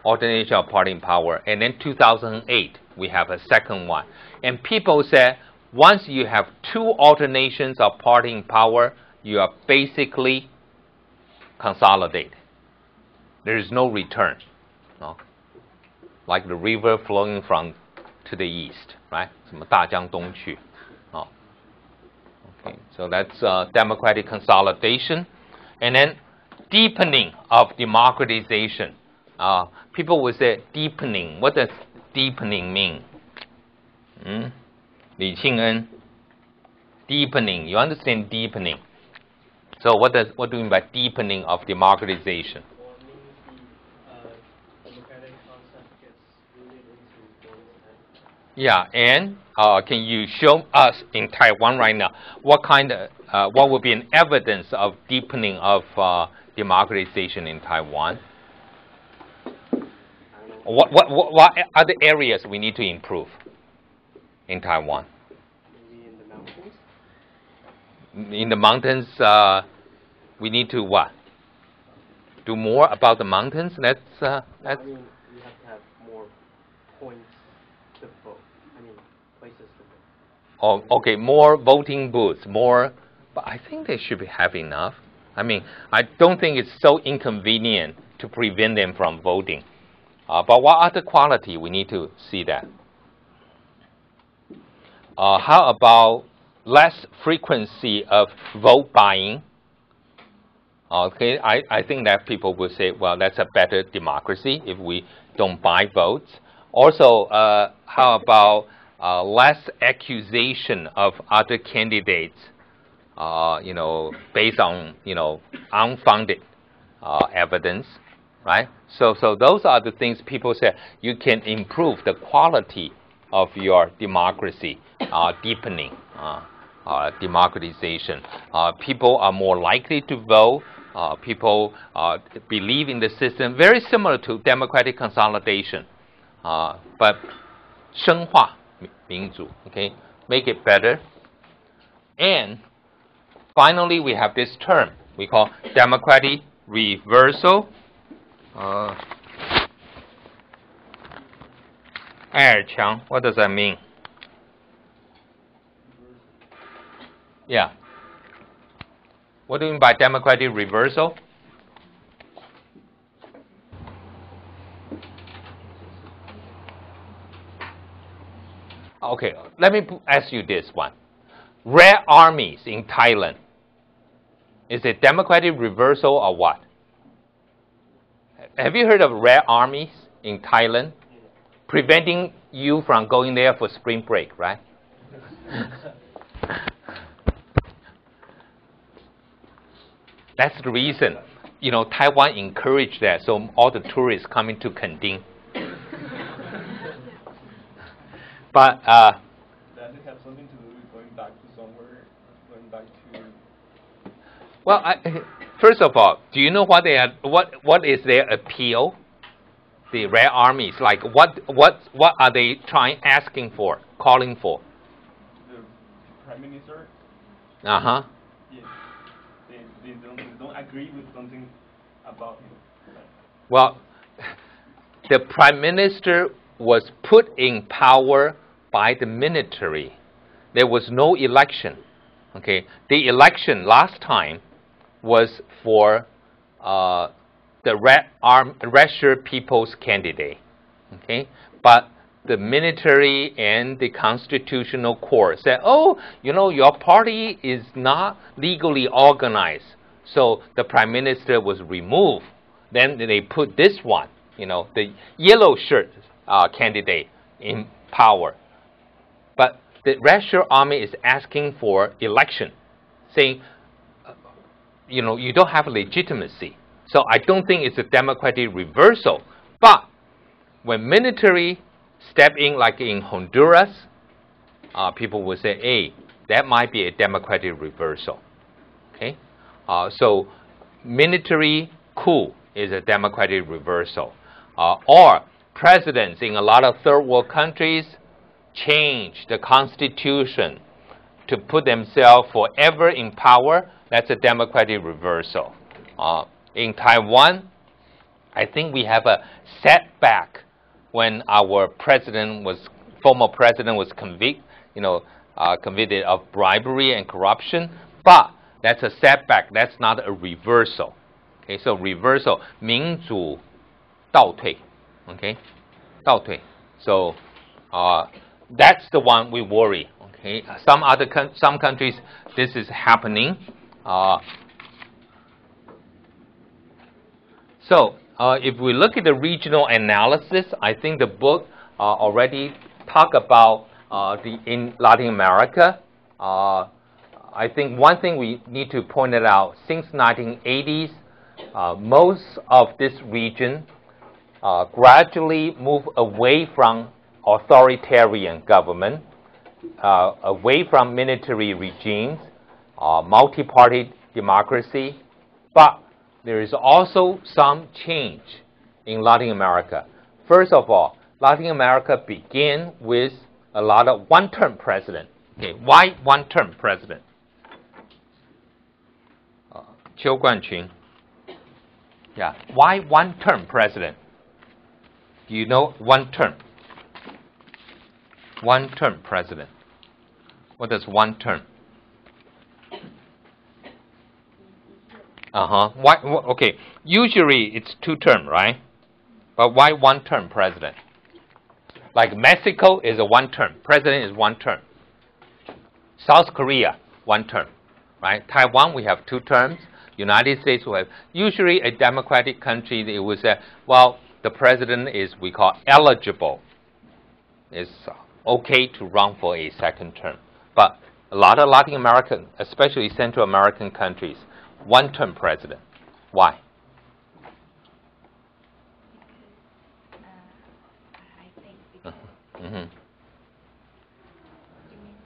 alternation of party in power. And then 2008, we have a second one. And people say, once you have two alternations of party in power, you are basically consolidated. There is no return. No? Like the river flowing from to the east, right? 什么大江东去, Okay, so that's democratic consolidation, and then deepening of democratization. People would say deepening. What does deepening mean? Li Qing'en, deepening. You understand deepening? So what do you mean by deepening of democratization? Yeah, and can you show us in Taiwan right now what would be an evidence of deepening of democratization in Taiwan? What are the areas we need to improve in Taiwan? Maybe in the mountains. In the mountains, we need to what? Do more about the mountains? I mean, we have to have more points to vote. I mean, places to vote. Oh, okay, more voting booths, more, but I think they should have enough. I mean, I don't think it's so inconvenient to prevent them from voting. But what other quality we need to see that? How about less frequency of vote buying? Okay, I think that people will say, well, that's a better democracy if we don't buy votes. Also, how about less accusation of other candidates, based on, unfounded evidence, right? So those are the things people say you can improve the quality of your democracy, deepening, democratization. People are more likely to vote. People believe in the system, very similar to democratic consolidation, but 深化民主, okay, make it better. And finally, we have this term we call democratic reversal. 艾尔强, what does that mean? Yeah. What do you mean by democratic reversal? Okay, let me ask you this one. Red armies in Thailand, is it democratic reversal or what? Have you heard of red armies in Thailand? Preventing you from going there for spring break, right? That's the reason, Taiwan encouraged that, so all the tourists coming to Kending. But does it have something to do with going back to somewhere, going back to? Well, first of all, do you know what they are? What is their appeal? The red armies, like what are they asking for, calling for? The prime minister. Uh-huh. Yes. They don't agree with something about him. Well, the prime minister was put in power by the military. There was no election. Okay, the election last time was for the Red Shirt People's candidate. Okay, but the military and the constitutional court said, oh, your party is not legally organized. So the prime minister was removed. Then they put this one, the yellow shirt candidate in power. But the Red Shirt Army is asking for election, saying, you don't have legitimacy. So I don't think it's a democratic reversal. But when military step in, like in Honduras, people will say, hey, that might be a democratic reversal. Okay, so military coup is a democratic reversal. Or presidents in a lot of third world countries change the constitution to put themselves forever in power. That's a democratic reversal. In Taiwan, I think we have a setback when our former president was convicted of bribery and corruption. But that's a setback. That's not a reversal. Okay, so reversal, 民主倒退. Okay, 倒退. So that's the one we worry. Okay, some countries this is happening. So if we look at the regional analysis, I think the book already talk about in Latin America. I think one thing we need to point it out, since 1980s, most of this region gradually move away from authoritarian government, away from military regimes, multi-party democracy, but there is also some change in Latin America. First of all, Latin America began with a lot of one-term president. Okay, why one-term president? Qiu Guanqun. Yeah, why one-term president? Do you know one term? One-term president. What does one term? Why? Okay. Usually it's 2 term, right? But why 1 term president? Like Mexico is a 1 term. President is 1 term. South Korea, 1 term, right? Taiwan, we have 2 terms. United States, we have usually a democratic country. They will say, well, the president is, we call eligible. It's okay to run for a 2nd term. But a lot of Latin American, especially Central American countries, 1 term president. Why?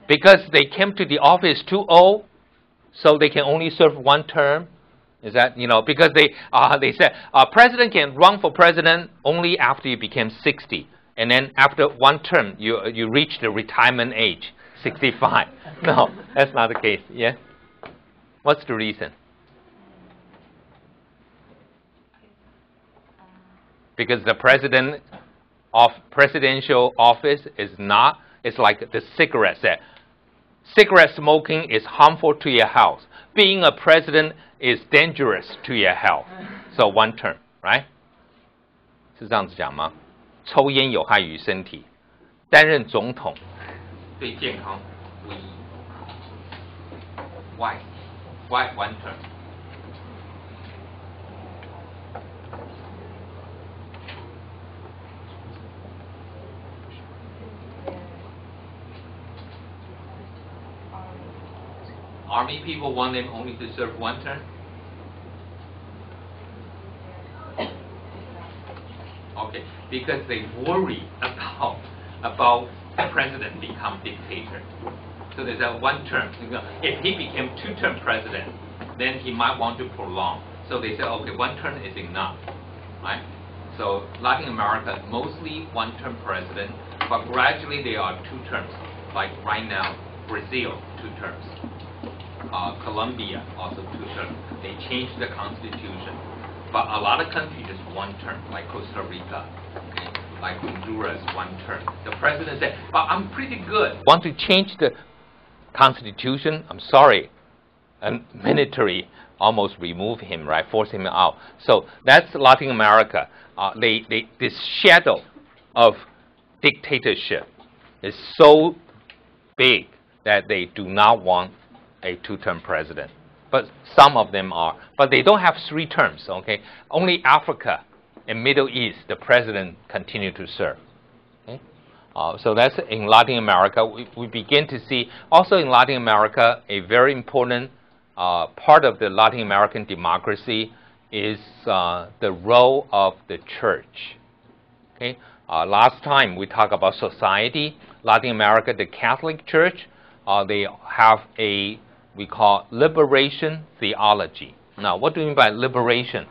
Because they came to the office too old, so they can only serve 1 term. Is that, because they said president can run for president only after you became 60, and then after 1 term you reach the retirement age, 65. No, that's not the case. Yeah. What's the reason? Because the presidential office is not. It's like the cigarette said. Cigarette smoking is harmful to your health. Being a president is dangerous to your health. So 1 term, right? 是这样子讲吗？抽烟有害于身体，担任总统对健康无益。Why? Why 1 term? Army people want them only to serve 1 term? Okay, because they worry about the president become dictator. So there's a 1 term. If he became 2 term president, then he might want to prolong. So they say, okay, 1 term is enough, right? So Latin America, mostly 1 term president, but gradually there are 2 terms. Like right now, Brazil, 2 terms. Colombia, also 2 terms. They changed the constitution. But a lot of countries just 1 term, like Costa Rica, okay? Like Honduras, 1 term. The president said, but I'm pretty good. Want to change the constitution? I'm sorry. And military almost remove him, right? Force him out. So that's Latin America. This shadow of dictatorship is so big that they do not want a 2-term president. But some of them are. But they don't have 3 terms, okay? Only Africa and Middle East, the president continue to serve. Okay? So that's in Latin America. We begin to see, also in Latin America, a very important part of the Latin American democracy is the role of the church. Okay? Last time we talked about society. Latin America, the Catholic Church, they have a, we call liberation theology. Now, what do you mean by liberation?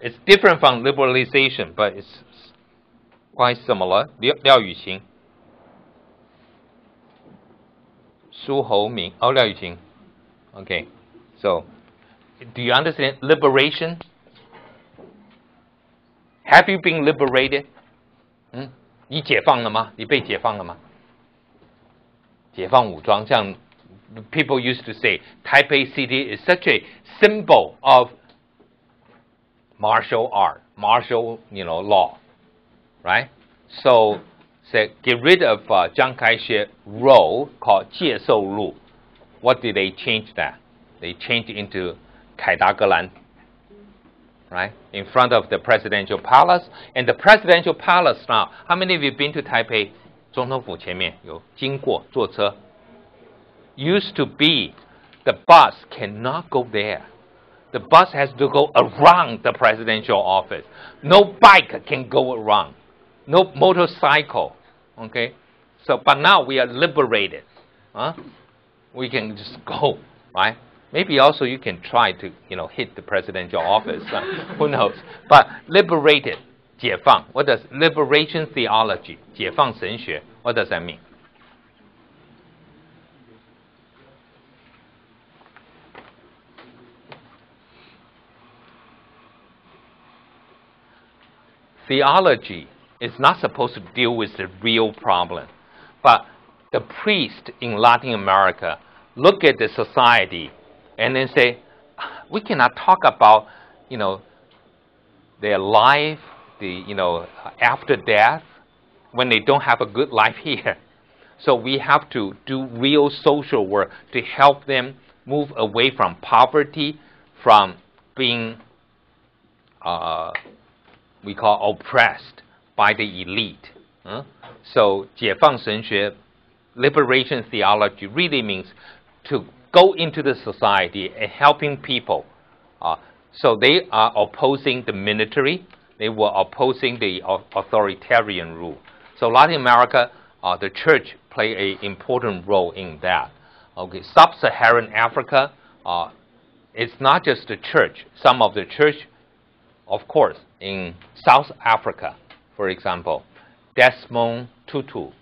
It's different from liberalization, but it's quite similar. 廖雨晴 苏侯明 oh, 廖雨晴 Okay, so do you understand liberation? Have you been liberated? 你解放了吗？你被解放了吗？解放武装，像 people used to say, Taipei City is such a symbol of martial art, martial, law, right? So, get rid of Chiang Kai-shek role called 介寿路. What did they change that? They changed it into 凯达格兰, right? In front of the presidential palace. And the presidential palace now, how many of you been to Taipei? 总统府前面有经过坐车. Used to be, the bus cannot go there. The bus has to go around the presidential office. No bike can go around. No motorcycle. Okay? So, but now we are liberated. We can just go, right? Maybe also you can try to, hit the presidential office. Who knows? But liberated, 解放. What does liberation theology, 解放神学, what does that mean? Theology is not supposed to deal with the real problem. But the priest in Latin America look at the society and then say, we cannot talk about, their life, after death, when they don't have a good life here. So we have to do real social work to help them move away from poverty, from being, we call oppressed by the elite. So 解放神学, liberation theology really means to go into the society and helping people. So they are opposing the military. They were opposing the authoritarian rule. So Latin America, the church play an important role in that. Okay, Sub-Saharan Africa, it's not just the church. Some of the church, of course, in South Africa, for example, Desmond Tutu,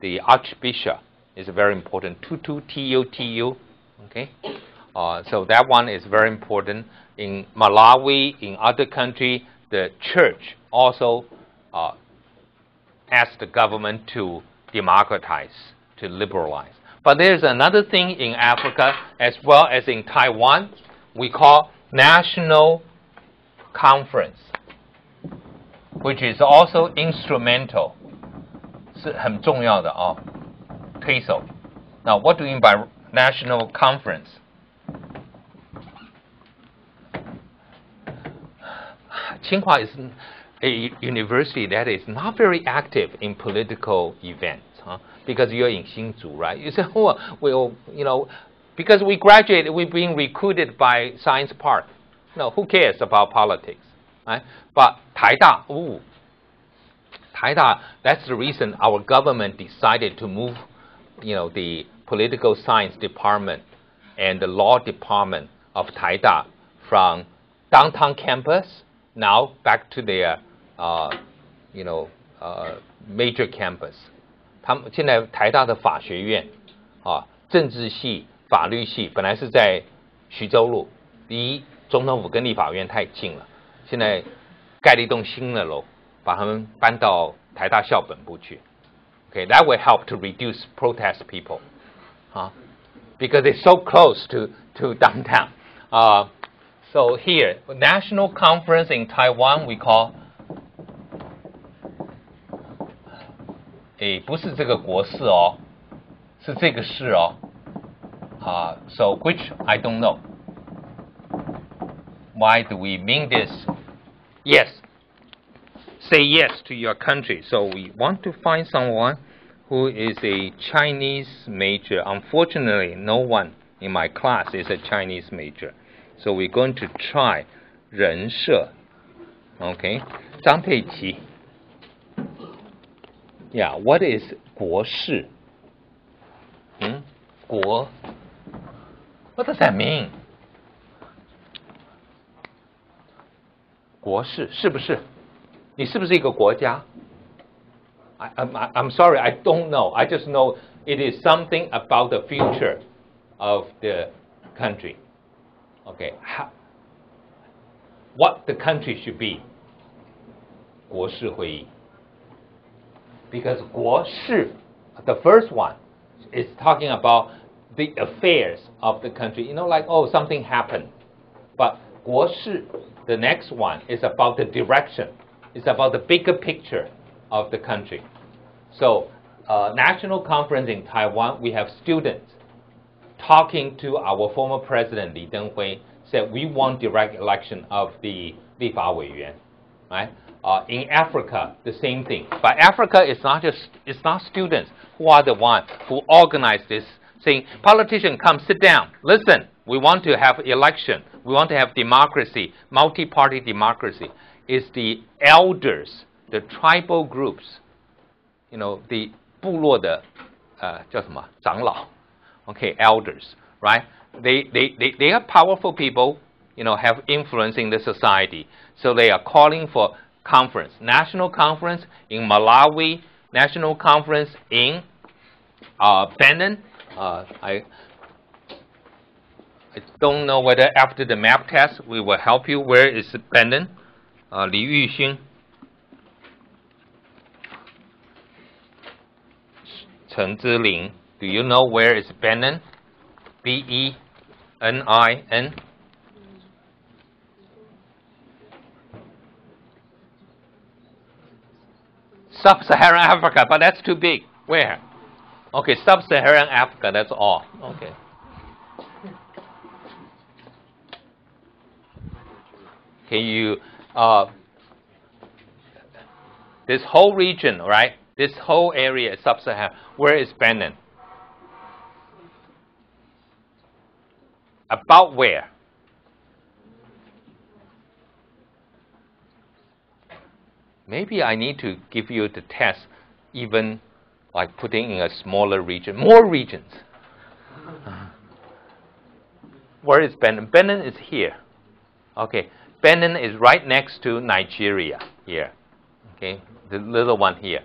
the Archbishop, is very important. Tutu, T-U-T-U. Okay, so that one is very important. In Malawi, in other countries, the church also asked the government to democratize, to liberalize. But there's another thing in Africa as well as in Taiwan, we call national conference, which is also instrumental. 是很重要的推手. Now, what do you mean by national conference? Tsinghua is a university that is not very active in political events, because you're in Hsinchu, right? You say, well, because we graduated, we're being recruited by Science Park. No, who cares about politics, right? But Taida, that's the reason our government decided to move, the political science department and the law department of Taida from downtown campus now back to their, major campus. 他们现在台大的法学院政治系、法律系本来是在徐州路，离总统府跟立法院太近了，现在盖了一栋新的楼，把他们搬到台大校本部去。Okay, that will help to reduce protest people, because it's so close to downtown. So here, national conference in Taiwan, we call 不是这个国事是这个事So which I don't know. Why do we mean this? Yes. Say yes to your country. So we want to find someone who is a Chinese major. Unfortunately, no one in my class is a Chinese major. So we're going to try 人社. Okay. 张佩琪. Yeah, what is 国事? What does that mean? 国事是不是？你是不是一个国家？ I'm sorry, I don't know. I just know it is something about the future of the country. Okay, what the country should be. 国事会议. Because 国事, the first one, is talking about the affairs of the country. Like, something happened. But 国事, the next one, is about the direction. It's about the bigger picture of the country. So, national conference in Taiwan, we have students talking to our former president Li Denghui, said we want direct election of the 立法委员, right? In Africa, the same thing. But Africa is it's not students who are the ones who organize this, saying, politicians, come sit down, listen, we want to have election, we want to have democracy, multi-party democracy. It's the elders, the tribal groups, the 部落的叫什么长老 okay, elders, right? They are powerful people, have influence in the society. So they are calling for conference, national conference in Malawi, national conference in Benin. I don't know whether after the map test we will help you. Where is Benin? Li Yuxing. Chen Ziling. Do you know where is Benin? B-E-N-I-N. Sub-Saharan Africa, but that's too big. Where? Okay, Sub-Saharan Africa, that's all. Okay. Can you, this whole region, right? This whole area is Sub-Saharan. Where is Benin? About where? Maybe I need to give you the test, even like putting in a smaller region, more regions. Where is Benin? Benin is here. Okay, Benin is right next to Nigeria here. Okay, the little one here.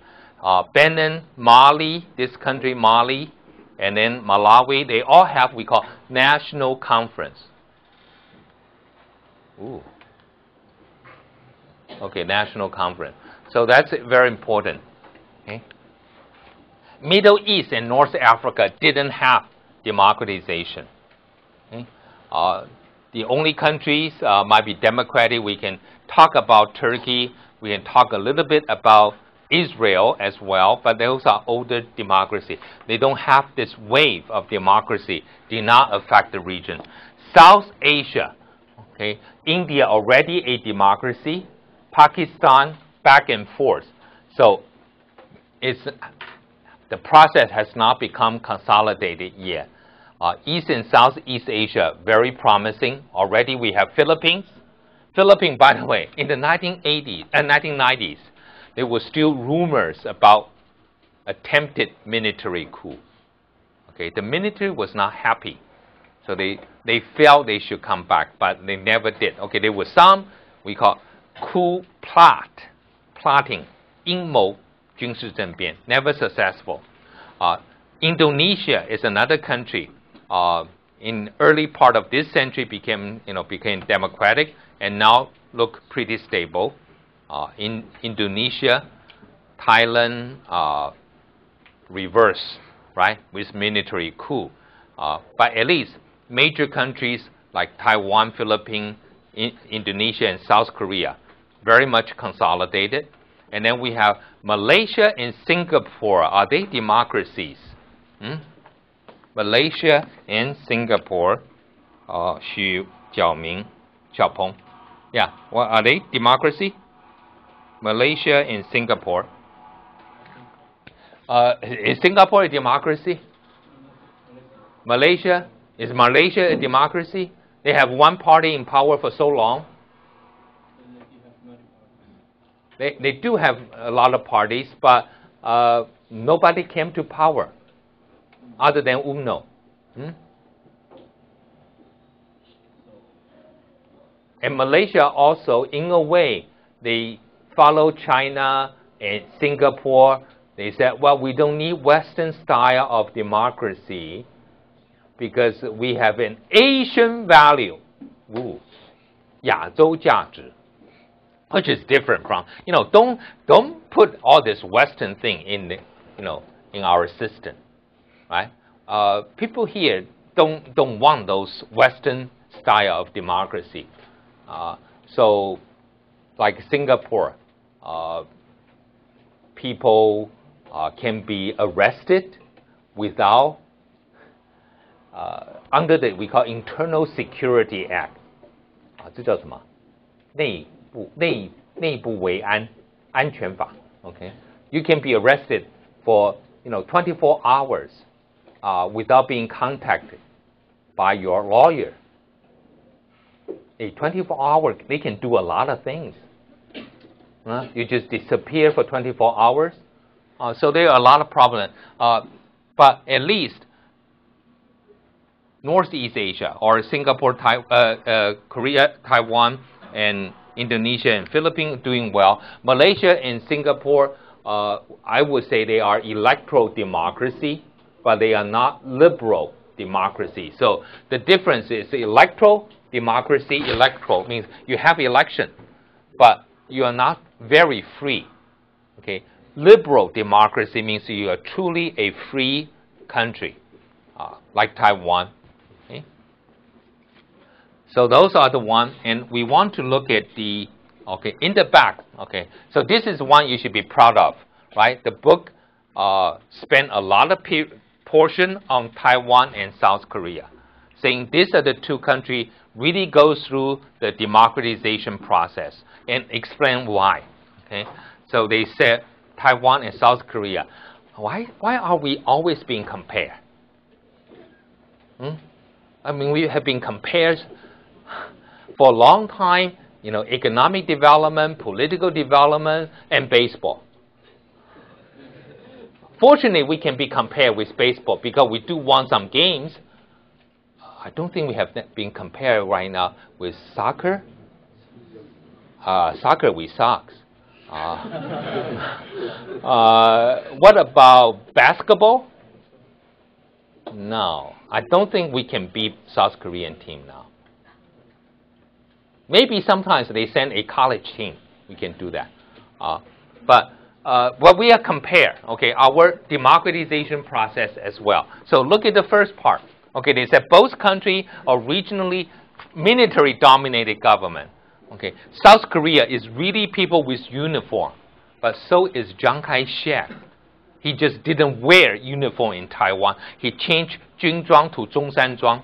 Benin, Mali, this country Mali, and then Malawi, they all have we call national conference. Ooh. Okay, national conference. So that's very important. Okay. Middle East and North Africa didn't have democratization. Okay. The only countries might be democratic. We can talk about Turkey. We can talk a little bit about Israel as well, but those are older democracy. They don't have this wave of democracy, did not affect the region. South Asia, okay, India already a democracy, Pakistan back and forth. So the process has not become consolidated yet. East and Southeast Asia, very promising. Already we have Philippines. Philippines, by the way, in the 1990s, there were still rumors about attempted military coup. Okay, the military was not happy. So they felt they should come back, but they never did. Okay, there was some, we call coup plotting, 阴谋军事政变, never successful. Indonesia is another country. In early part of this century became democratic and now look pretty stable. In Indonesia, Thailand reverse, right, with military coup. But at least major countries like Taiwan, Philippines, Indonesia, and South Korea, very much consolidated. And then we have Malaysia and Singapore. Are they democracies? Malaysia and Singapore. Xu Jiaoming, Xiaopeng. Yeah, well, are they democracy? Malaysia and Singapore. Is Singapore a democracy? Is Malaysia a democracy? They have one party in power for so long. They do have a lot of parties, but nobody came to power other than UMNO. And Malaysia also, in a way, they follow China and Singapore. They said, well, we don't need Western style of democracy because we have an Asian value. Ooh, 亚洲价值. Which is different from, don't put all this Western thing in in our system, right? People here don't want those Western style of democracy. So, like Singapore, people can be arrested without under the we call Internal Security Act. 这叫什么？内部维安安全法 Okay, you can be arrested for 24 hours without being contacted by your lawyer. A 24-hour, they can do a lot of things. You just disappear for 24 hours. So there are a lot of problems. But at least Northeast Asia or Singapore, Korea, Taiwan, and Indonesia and Philippines doing well. Malaysia and Singapore, I would say they are electoral democracy, but they are not liberal democracy. So the difference is electoral democracy. Electoral means you have election, but you are not very free. Okay, liberal democracy means you are truly a free country, like Taiwan. Okay? So those are the one, and we want to look at the, okay, in the back, okay. So this is one you should be proud of, right? The book spent a lot of portion on Taiwan and South Korea, saying these are the two countries really go through the democratization process and explain why. Okay, so they said Taiwan and South Korea. Why are we always being compared? I mean, we have been compared for a long time. You know, economic development, political development, and baseball. Fortunately, we can be compared with baseball because we do want some games. I don't think we have been compared right now with soccer. Soccer, we sucks. What about basketball? No, I don't think we can beat South Korean team now. Maybe sometimes they send a college team. We can do that. But we are compared, okay, our democratization process as well. So look at the first part. Okay, they said both countries are regionally military-dominated government. Okay, South Korea is really people with uniform, but so is Chiang Kai-shek. He just didn't wear uniform in Taiwan. He changed Junzhuang to Zhongshanzhuang,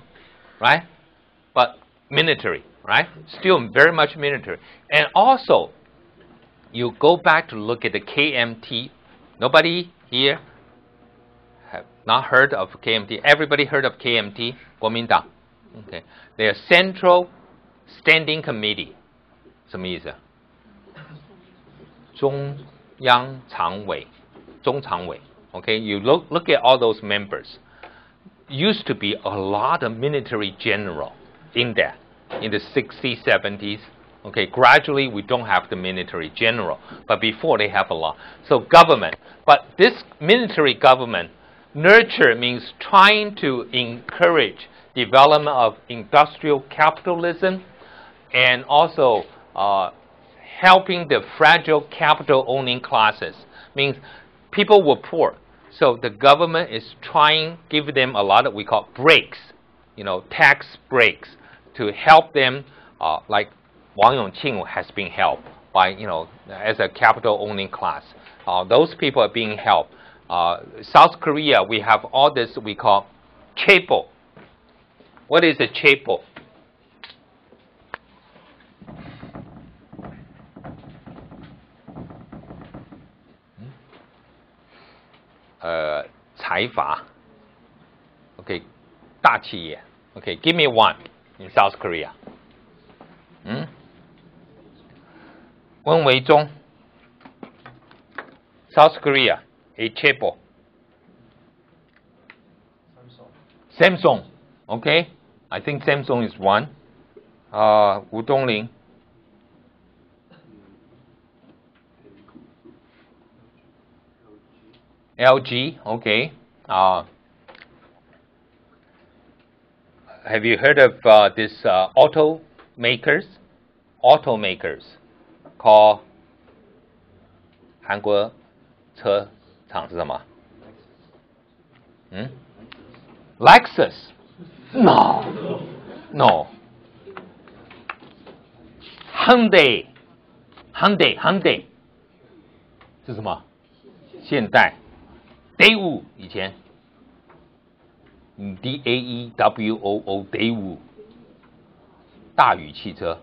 right? But military, right? Still very much military. And also, you go back to look at the KMT. Nobody here have not heard of KMT. Everybody heard of KMT? 国民党. Okay. They are Central Standing Committee. 什么意思？中央常委，中常委。Okay, you look at all those members. Used to be a lot of military general in there in the 60s, 70s. Okay, gradually we don't have the military general, but before they have a lot. So government, but this military government, nurture means trying to encourage development of industrial capitalism and also helping the fragile capital owning classes. Means people were poor, so the government is trying give them a lot of we call breaks, tax breaks to help them, like Wang Yongqing has been helped by as a capital owning class. Those people are being helped. South Korea, we have all this we call chaebol. What is a chaebol? Cai fa. Okay, 大企业. Okay, give me one in South Korea. 温维忠 South Korea, a chaebol. Samsung. Okay, I think Samsung is one. Wu Dongling. LG. Okay. Have you heard of this automakers called 韩国车厂是什么？Lexus. No. Hyundai 是什么？现代。Daewoo 以前 Daewoo Daewoo 大宇汽车。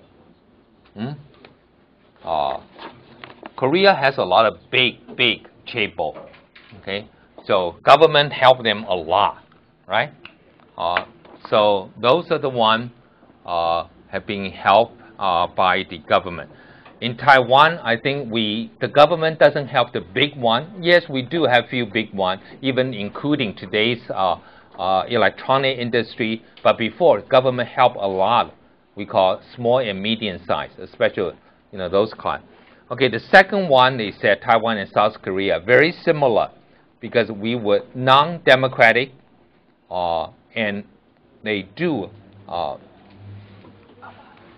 Korea has a lot of big chaebol. Okay, so government help them a lot, right? So those are the ones have been helped by the government. In Taiwan, I think the government doesn't help the big one. Yes, we do have few big ones, even including today's electronic industry. But before, government helped a lot. We call small and medium size, especially those kind. Okay, the second one, they said Taiwan and South Korea, very similar because we were non-democratic, and they do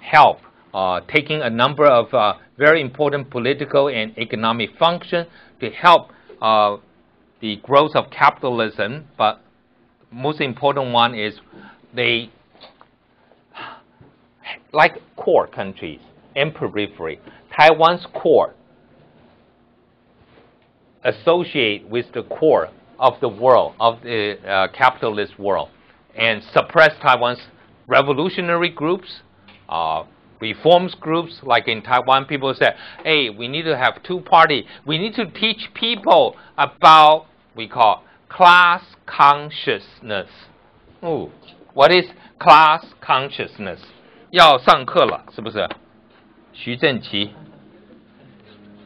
help taking a number of very important political and economic functions to help the growth of capitalism. But most important one is they, like core countries and periphery, Taiwan's core associate with the core of the world, of the capitalist world, and suppress Taiwan's revolutionary groups, reforms groups. Like in Taiwan, people say, hey, we need to have two-party. We need to teach people about, we call, class consciousness. Ooh, what is class consciousness? 要上课了，是不是？徐正奇。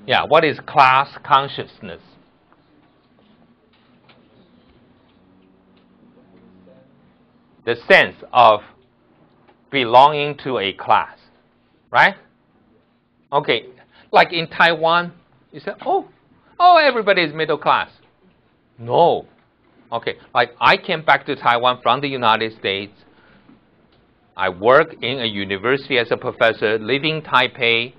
Yeah, what is class consciousness? The sense of belonging to a class, right? Okay, like in Taiwan, you say, oh, everybody is middle class. No. Okay, like I came back to Taiwan from the United States. I work in a university as a professor, living in Taipei.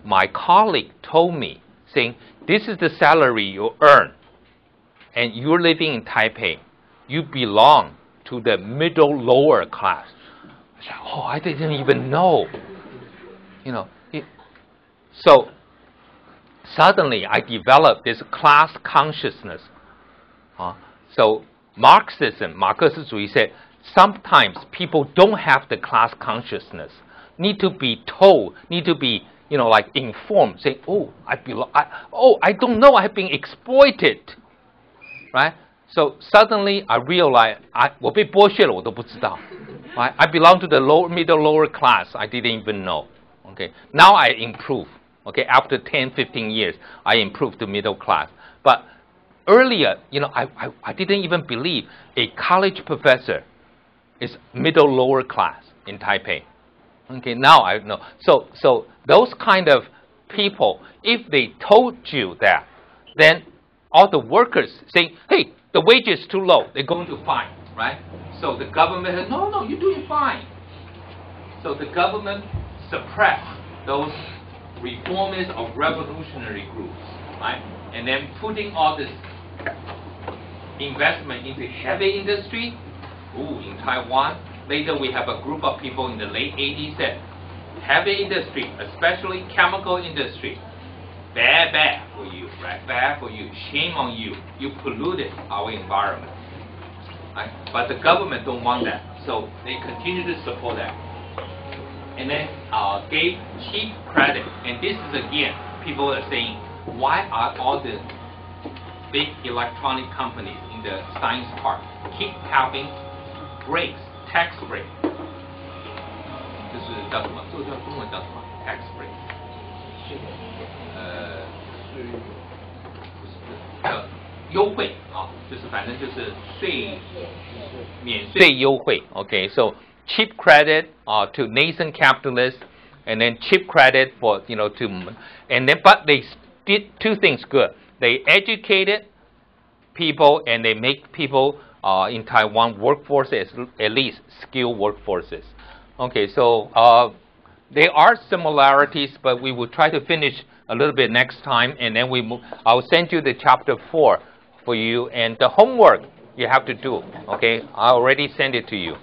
My colleague told me, saying, this is the salary you earn, and you're living in Taipei. You belong to the middle lower class. I said, oh, I didn't even know. So suddenly I developed this class consciousness. So Marxism, 马克思主义 said, sometimes people don't have the class consciousness, need to be told, need to be, like informed, saying, oh, I don't know, I've been exploited, right? So suddenly I realized, 我被剥削了，我都不知道. Right? I belong to the middle lower class, I didn't even know. Okay, now I improve. Okay, after 10, 15 years, I improved to middle class. But earlier, I didn't even believe a college professor is middle lower class in Taipei. Okay, now I know. So those kind of people, if they told you that, then all the workers say, hey, the wage is too low, they're going to fine, right? So the government says, no, you're doing fine. So the government suppressed those reformers of revolutionary groups, right? And then putting all this investment into heavy industry. Ooh, in Taiwan, later we have a group of people in the late 80s that heavy industry, especially chemical industry, bad for you, right? Bad for you. Shame on you. You polluted our environment. Right? But the government don't want that, so they continue to support that. And then gave cheap credit. And this is again, people are saying, why are all the big electronic companies in the science park keep having breaks, tax break? 就是叫什么？这个叫中文叫什么 ？tax break。优惠啊，就是反正就是免税优惠。Okay, so cheap credit to nascent capitalists, and then cheap credit for but they did two things good. They educated people and they make people in Taiwan workforces, at least skilled workforces. Okay, so there are similarities, but we will try to finish a little bit next time, and then I'll send you the chapter 4 for you, and the homework you have to do. Okay, I already sent it to you.